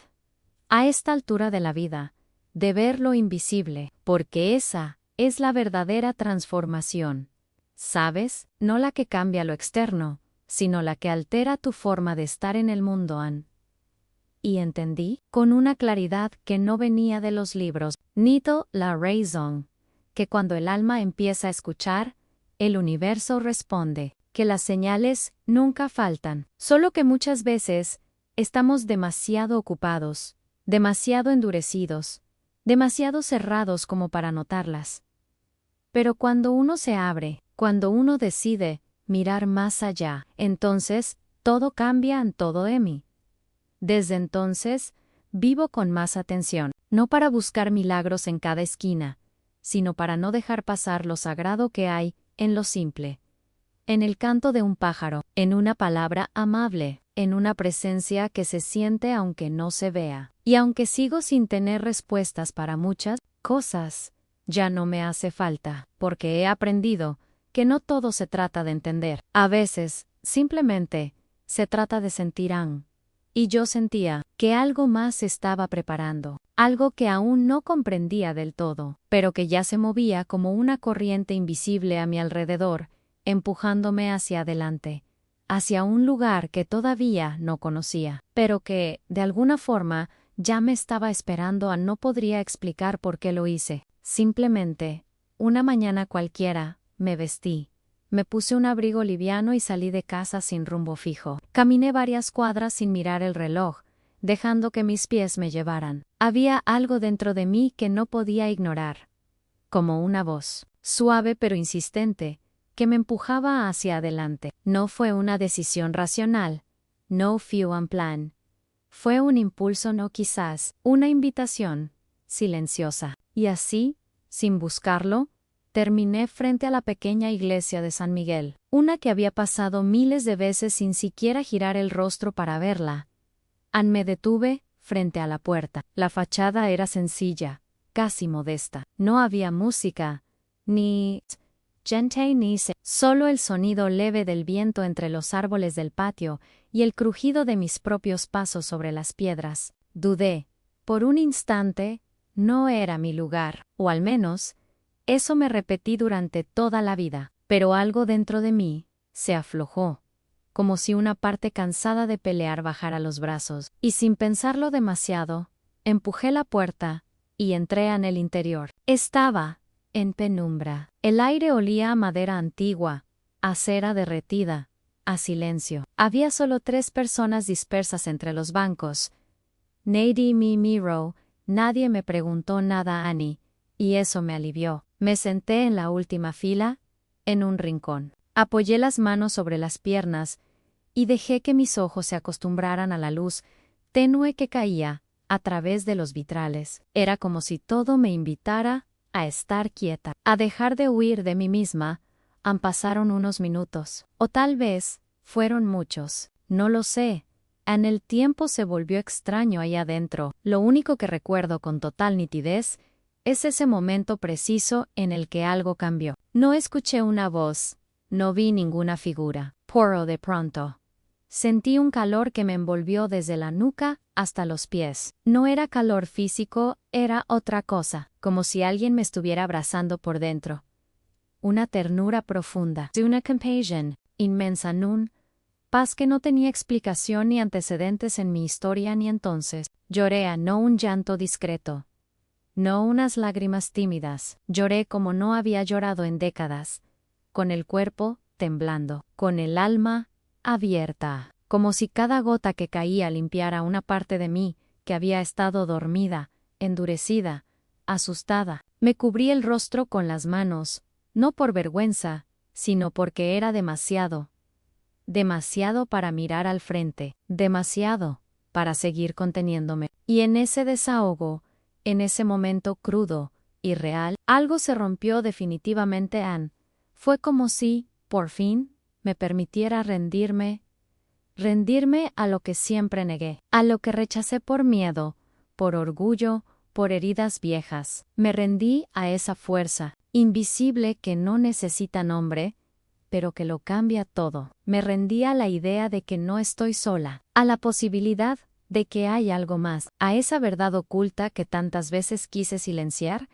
a esta altura de la vida, de ver lo invisible, porque esa es la verdadera transformación. ¿Sabes? No la que cambia lo externo, sino la que altera tu forma de estar en el mundo. Y entendí, con una claridad que no venía de los libros, Nito la razón, que cuando el alma empieza a escuchar, el universo responde, que las señales nunca faltan, solo que muchas veces estamos demasiado ocupados, demasiado endurecidos, demasiado cerrados como para notarlas. Pero cuando uno se abre, cuando uno decide mirar más allá, entonces todo cambia en todo de mí. Desde entonces, vivo con más atención, no para buscar milagros en cada esquina, sino para no dejar pasar lo sagrado que hay en lo simple. En el canto de un pájaro, en una palabra amable, en una presencia que se siente aunque no se vea. Y aunque sigo sin tener respuestas para muchas cosas, ya no me hace falta, porque he aprendido que no todo se trata de entender. A veces, simplemente, se trata de sentir. Y yo sentía que algo más se estaba preparando, algo que aún no comprendía del todo, pero que ya se movía como una corriente invisible a mi alrededor, empujándome hacia adelante, hacia un lugar que todavía no conocía, pero que, de alguna forma, ya me estaba esperando. No podría explicar por qué lo hice. Simplemente, una mañana cualquiera, me vestí. Me puse un abrigo liviano y salí de casa sin rumbo fijo. Caminé varias cuadras sin mirar el reloj, dejando que mis pies me llevaran. Había algo dentro de mí que no podía ignorar, como una voz, suave pero insistente, que me empujaba hacia adelante. No fue una decisión racional, no fue un plan. Fue un impulso, no quizás, una invitación, silenciosa. Y así, sin buscarlo, terminé frente a la pequeña iglesia de San Miguel, una que había pasado miles de veces sin siquiera girar el rostro para verla. Me detuve frente a la puerta. La fachada era sencilla, casi modesta. No había música, ni gente ni solo el sonido leve del viento entre los árboles del patio y el crujido de mis propios pasos sobre las piedras. Dudé. Por un instante, no era mi lugar, o al menos, eso me repetí durante toda la vida, pero algo dentro de mí se aflojó, como si una parte cansada de pelear bajara los brazos, y sin pensarlo demasiado, empujé la puerta y entré en el interior. Estaba en penumbra. El aire olía a madera antigua, a cera derretida, a silencio. Había solo 3 personas dispersas entre los bancos. Nadie me miró, nadie me preguntó nada, Annie, y eso me alivió. Me senté en la última fila, en un rincón. Apoyé las manos sobre las piernas y dejé que mis ojos se acostumbraran a la luz tenue que caía a través de los vitrales. Era como si todo me invitara a estar quieta, a dejar de huir de mí misma. Pasaron unos minutos, o tal vez fueron muchos, no lo sé. En el tiempo se volvió extraño ahí adentro. Lo único que recuerdo con total nitidez es ese momento preciso en el que algo cambió. No escuché una voz, no vi ninguna figura. Pero de pronto, sentí un calor que me envolvió desde la nuca hasta los pies. No era calor físico, era otra cosa, como si alguien me estuviera abrazando por dentro. Una ternura profunda, una compasión inmensa, paz que no tenía explicación ni antecedentes en mi historia ni entonces. Lloré, no un llanto discreto, no unas lágrimas tímidas. Lloré como no había llorado en décadas, con el cuerpo temblando, con el alma abierta, como si cada gota que caía limpiara una parte de mí que había estado dormida, endurecida, asustada. Me cubrí el rostro con las manos, no por vergüenza, sino porque era demasiado. Demasiado para mirar al frente, demasiado para seguir conteniéndome. Y en ese desahogo, en ese momento crudo y real, algo se rompió definitivamente. Fue como si, por fin, me permitiera rendirme a lo que siempre negué, a lo que rechacé por miedo, por orgullo, por heridas viejas. Me rendí a esa fuerza, invisible que no necesita nombre, pero que lo cambia todo. Me rendí a la idea de que no estoy sola, a la posibilidad de que hay algo más, a esa verdad oculta que tantas veces quise silenciar,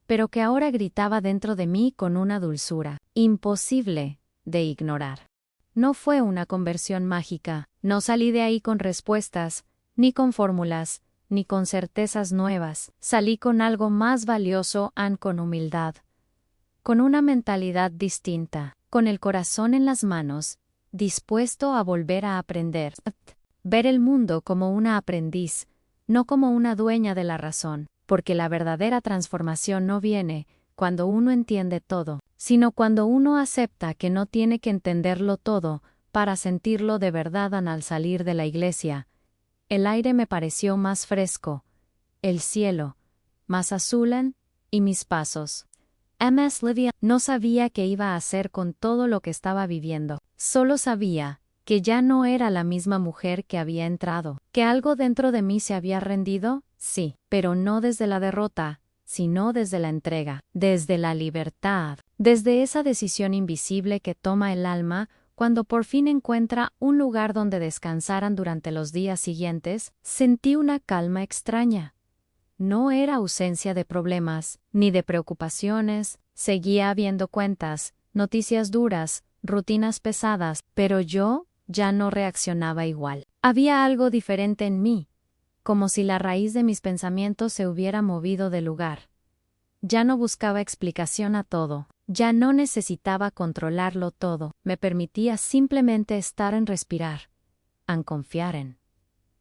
pero que ahora gritaba dentro de mí con una dulzura imposible de ignorar. no fue una conversión mágica. No salí de ahí con respuestas, ni con fórmulas, ni con certezas nuevas. Salí con algo más valioso y con humildad. Con una mentalidad distinta, con el corazón en las manos, dispuesto a volver a aprender. Ver el mundo como una aprendiz, no como una dueña de la razón, porque la verdadera transformación no viene cuando uno entiende todo, sino cuando uno acepta que no tiene que entenderlo todo para sentirlo de verdad. Al salir de la iglesia, el aire me pareció más fresco, el cielo más azul y mis pasos. Ms. Livia no sabía qué iba a hacer con todo lo que estaba viviendo, solo sabía que ya no era la misma mujer que había entrado, que algo dentro de mí se había rendido, sí, pero no desde la derrota, sino desde la entrega, desde la libertad, desde esa decisión invisible que toma el alma cuando por fin encuentra un lugar donde descansaran durante los días siguientes. Sentí una calma extraña. No era ausencia de problemas, ni de preocupaciones, seguía habiendo cuentas, noticias duras, rutinas pesadas, pero yo ya no reaccionaba igual. Había algo diferente en mí, como si la raíz de mis pensamientos se hubiera movido de lugar. Ya no buscaba explicación a todo, ya no necesitaba controlarlo todo, me permitía simplemente estar en respirar, en confiar en.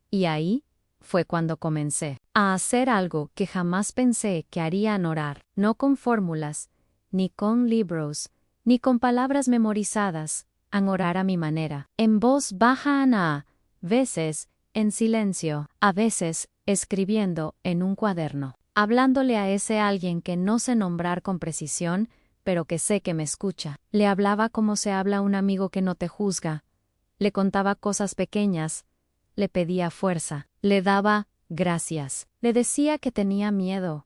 Y ahí fue cuando comencé a hacer algo que jamás pensé que haría: en orar, no con fórmulas, ni con libros, ni con palabras memorizadas, en orar a mi manera, en voz baja, a veces en silencio, a veces escribiendo en un cuaderno, hablándole a ese alguien que no sé nombrar con precisión, pero que sé que me escucha. Le hablaba como se habla a un amigo que no te juzga. Le contaba cosas pequeñas, le pedía fuerza, le daba gracias, le decía que tenía miedo,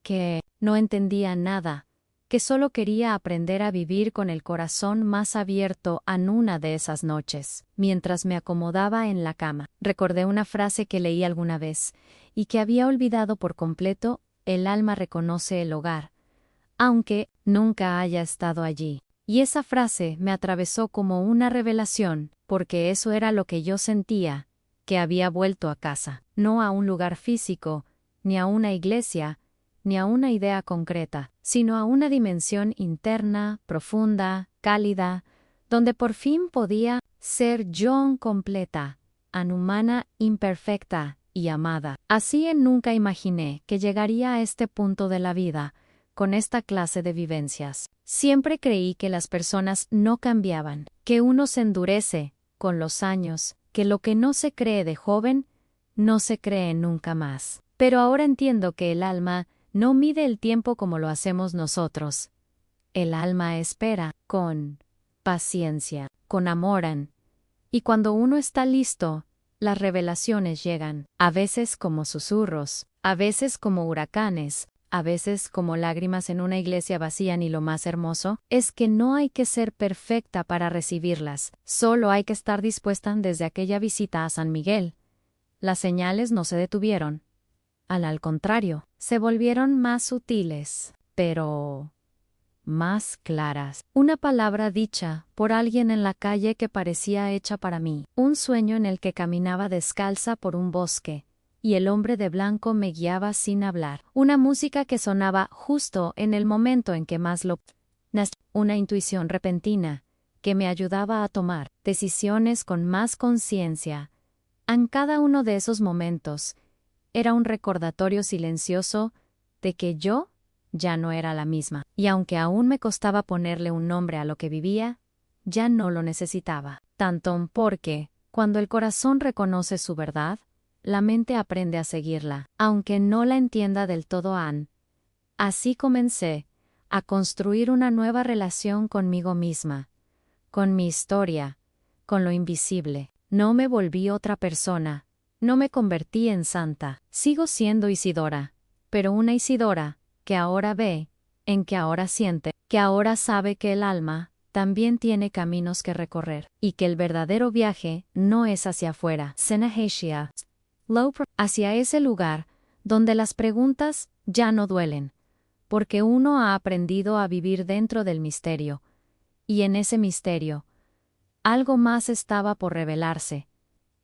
que no entendía nada, que solo quería aprender a vivir con el corazón más abierto. En una de esas noches, mientras me acomodaba en la cama, recordé una frase que leí alguna vez y que había olvidado por completo: el alma reconoce el hogar, aunque nunca haya estado allí. Y esa frase me atravesó como una revelación, porque eso era lo que yo sentía, que había vuelto a casa, no a un lugar físico, ni a una iglesia, ni a una idea concreta, sino a una dimensión interna, profunda, cálida, donde por fin podía ser yo completa, humana, imperfecta y amada. Así nunca imaginé que llegaría a este punto de la vida, con esta clase de vivencias. Siempre creí que las personas no cambiaban, que uno se endurece con los años, que lo que no se cree de joven, no se cree nunca más. Pero ahora entiendo que el alma no mide el tiempo como lo hacemos nosotros. El alma espera, con paciencia, con amor. Y cuando uno está listo, las revelaciones llegan, a veces como susurros, a veces como huracanes, a veces como lágrimas en una iglesia vacía. Y lo más hermoso es que no hay que ser perfecta para recibirlas, solo hay que estar dispuesta. Desde aquella visita a San Miguel, las señales no se detuvieron. Al contrario, se volvieron más sutiles, pero más claras. Una palabra dicha por alguien en la calle que parecía hecha para mí. Un sueño en el que caminaba descalza por un bosque, y el hombre de blanco me guiaba sin hablar. Una música que sonaba justo en el momento en que más lo necesitaba. Una intuición repentina que me ayudaba a tomar decisiones con más conciencia. En cada uno de esos momentos era un recordatorio silencioso de que yo ya no era la misma, y aunque aún me costaba ponerle un nombre a lo que vivía, ya no lo necesitaba. Tanto porque, cuando el corazón reconoce su verdad, la mente aprende a seguirla, aunque no la entienda del todo. Así comencé a construir una nueva relación conmigo misma, con mi historia, con lo invisible. No me volví otra persona, no me convertí en santa. Sigo siendo Isidora, pero una Isidora que ahora ve, en que ahora siente, que ahora sabe que el alma también tiene caminos que recorrer, y que el verdadero viaje no es hacia afuera, hacia ese lugar donde las preguntas ya no duelen, porque uno ha aprendido a vivir dentro del misterio, y en ese misterio Algo más estaba por revelarse.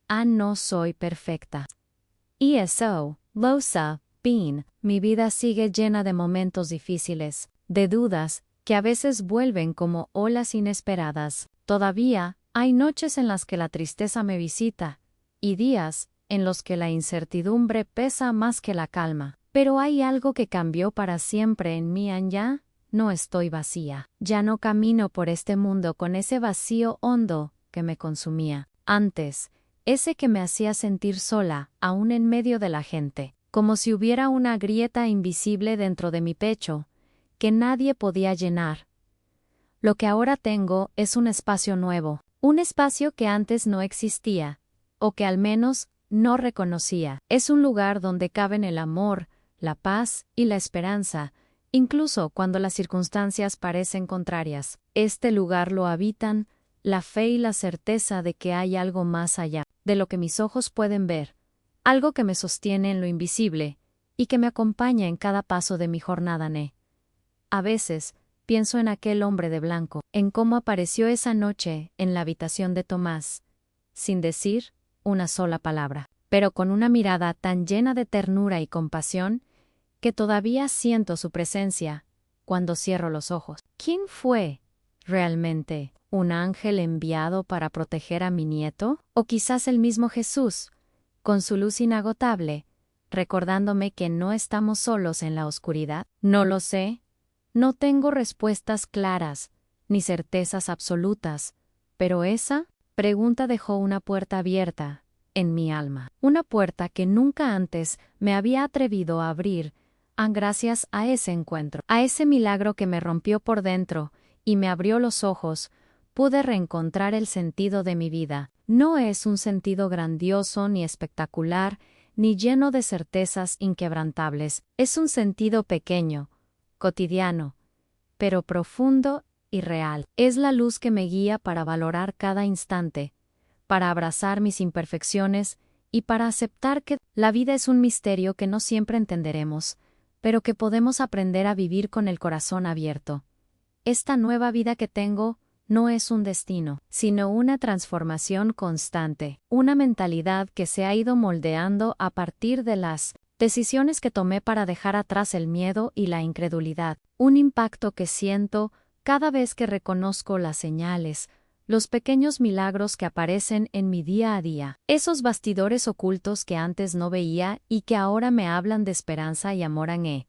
No soy perfecta. Y eso, lo bien, mi vida sigue llena de momentos difíciles, de dudas, que a veces vuelven como olas inesperadas. Todavía, hay noches en las que la tristeza me visita, y días en los que la incertidumbre pesa más que la calma. Pero hay algo que cambió para siempre en mí, ya no estoy vacía. Ya no camino por este mundo con ese vacío hondo que me consumía. Antes, ese que me hacía sentir sola, aún en medio de la gente, como si hubiera una grieta invisible dentro de mi pecho, que nadie podía llenar. Lo que ahora tengo es un espacio nuevo, un espacio que antes no existía, o que al menos no reconocía. Es un lugar donde caben el amor, la paz y la esperanza, incluso cuando las circunstancias parecen contrarias. Este lugar lo habitan la fe y la certeza de que hay algo más allá de lo que mis ojos pueden ver, algo que me sostiene en lo invisible y que me acompaña en cada paso de mi jornada. A veces, pienso en aquel hombre de blanco, en cómo apareció esa noche en la habitación de Tomás, sin decir una sola palabra, pero con una mirada tan llena de ternura y compasión, que todavía siento su presencia cuando cierro los ojos. ¿Quién fue realmente? ¿Un ángel enviado para proteger a mi nieto? ¿O quizás el mismo Jesús, con su luz inagotable, recordándome que no estamos solos en la oscuridad? No lo sé. No tengo respuestas claras, ni certezas absolutas, pero esa pregunta dejó una puerta abierta en mi alma. Una puerta que nunca antes me había atrevido a abrir, gracias a ese encuentro, a ese milagro que me rompió por dentro y me abrió los ojos. Pude reencontrar el sentido de mi vida. No es un sentido grandioso ni espectacular, ni lleno de certezas inquebrantables. Es un sentido pequeño, cotidiano, pero profundo y real. Es la luz que me guía para valorar cada instante, para abrazar mis imperfecciones y para aceptar que la vida es un misterio que no siempre entenderemos, pero que podemos aprender a vivir con el corazón abierto. Esta nueva vida que tengo no es un destino, sino una transformación constante, una mentalidad que se ha ido moldeando a partir de las decisiones que tomé para dejar atrás el miedo y la incredulidad, un impacto que siento cada vez que reconozco las señales, los pequeños milagros que aparecen en mi día a día, esos bastidores ocultos que antes no veía y que ahora me hablan de esperanza y amor. He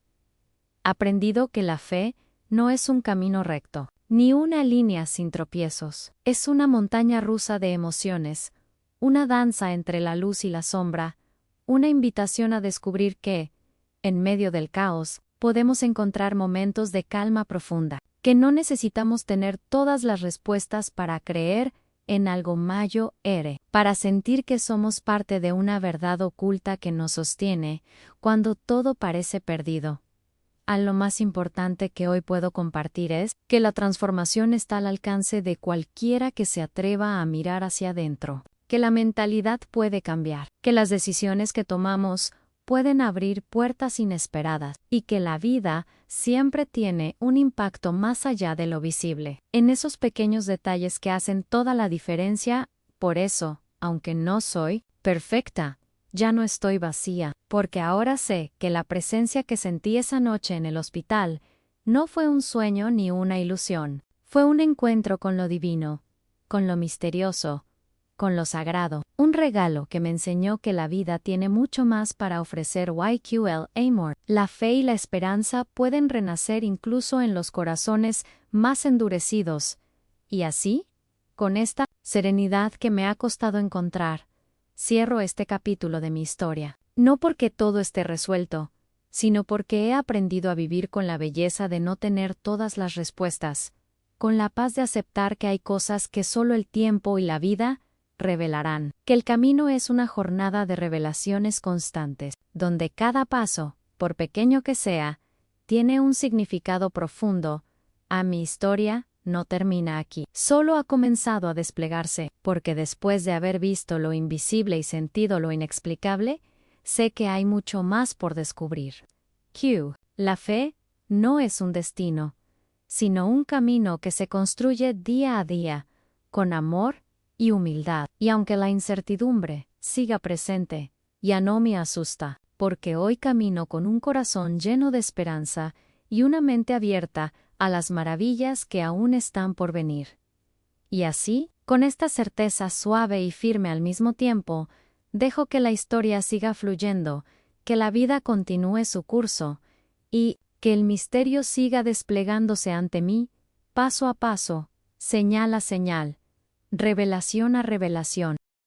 aprendido que la fe no es un camino recto, ni una línea sin tropiezos, es una montaña rusa de emociones, una danza entre la luz y la sombra, una invitación a descubrir que, en medio del caos, podemos encontrar momentos de calma profunda, que no necesitamos tener todas las respuestas para creer en algo mayor, para sentir que somos parte de una verdad oculta que nos sostiene cuando todo parece perdido. Lo más importante que hoy puedo compartir es que la transformación está al alcance de cualquiera que se atreva a mirar hacia adentro, que la mentalidad puede cambiar, que las decisiones que tomamos pueden abrir puertas inesperadas y que la vida siempre tiene un impacto más allá de lo visible, en esos pequeños detalles que hacen toda la diferencia. Por eso, aunque no soy perfecta, ya no estoy vacía, porque ahora sé que la presencia que sentí esa noche en el hospital no fue un sueño ni una ilusión, fue un encuentro con lo divino, con lo misterioso, con lo sagrado, un regalo que me enseñó que la vida tiene mucho más para ofrecer. Amor. La fe y la esperanza pueden renacer incluso en los corazones más endurecidos, y así, con esta serenidad que me ha costado encontrar, cierro este capítulo de mi historia, no porque todo esté resuelto, sino porque he aprendido a vivir con la belleza de no tener todas las respuestas, con la paz de aceptar que hay cosas que solo el tiempo y la vida revelarán, que el camino es una jornada de revelaciones constantes, donde cada paso, por pequeño que sea, tiene un significado profundo. Mi historia no termina aquí, solo ha comenzado a desplegarse, porque después de haber visto lo invisible y sentido lo inexplicable, sé que hay mucho más por descubrir. La fe no es un destino, sino un camino que se construye día a día, con amor y humildad. Y aunque la incertidumbre siga presente, ya no me asusta, porque hoy camino con un corazón lleno de esperanza y una mente abierta a las maravillas que aún están por venir. Y así, con esta certeza suave y firme al mismo tiempo, dejo que la historia siga fluyendo, que la vida continúe su curso, y que el misterio siga desplegándose ante mí, paso a paso, señal a señal, revelación a revelación.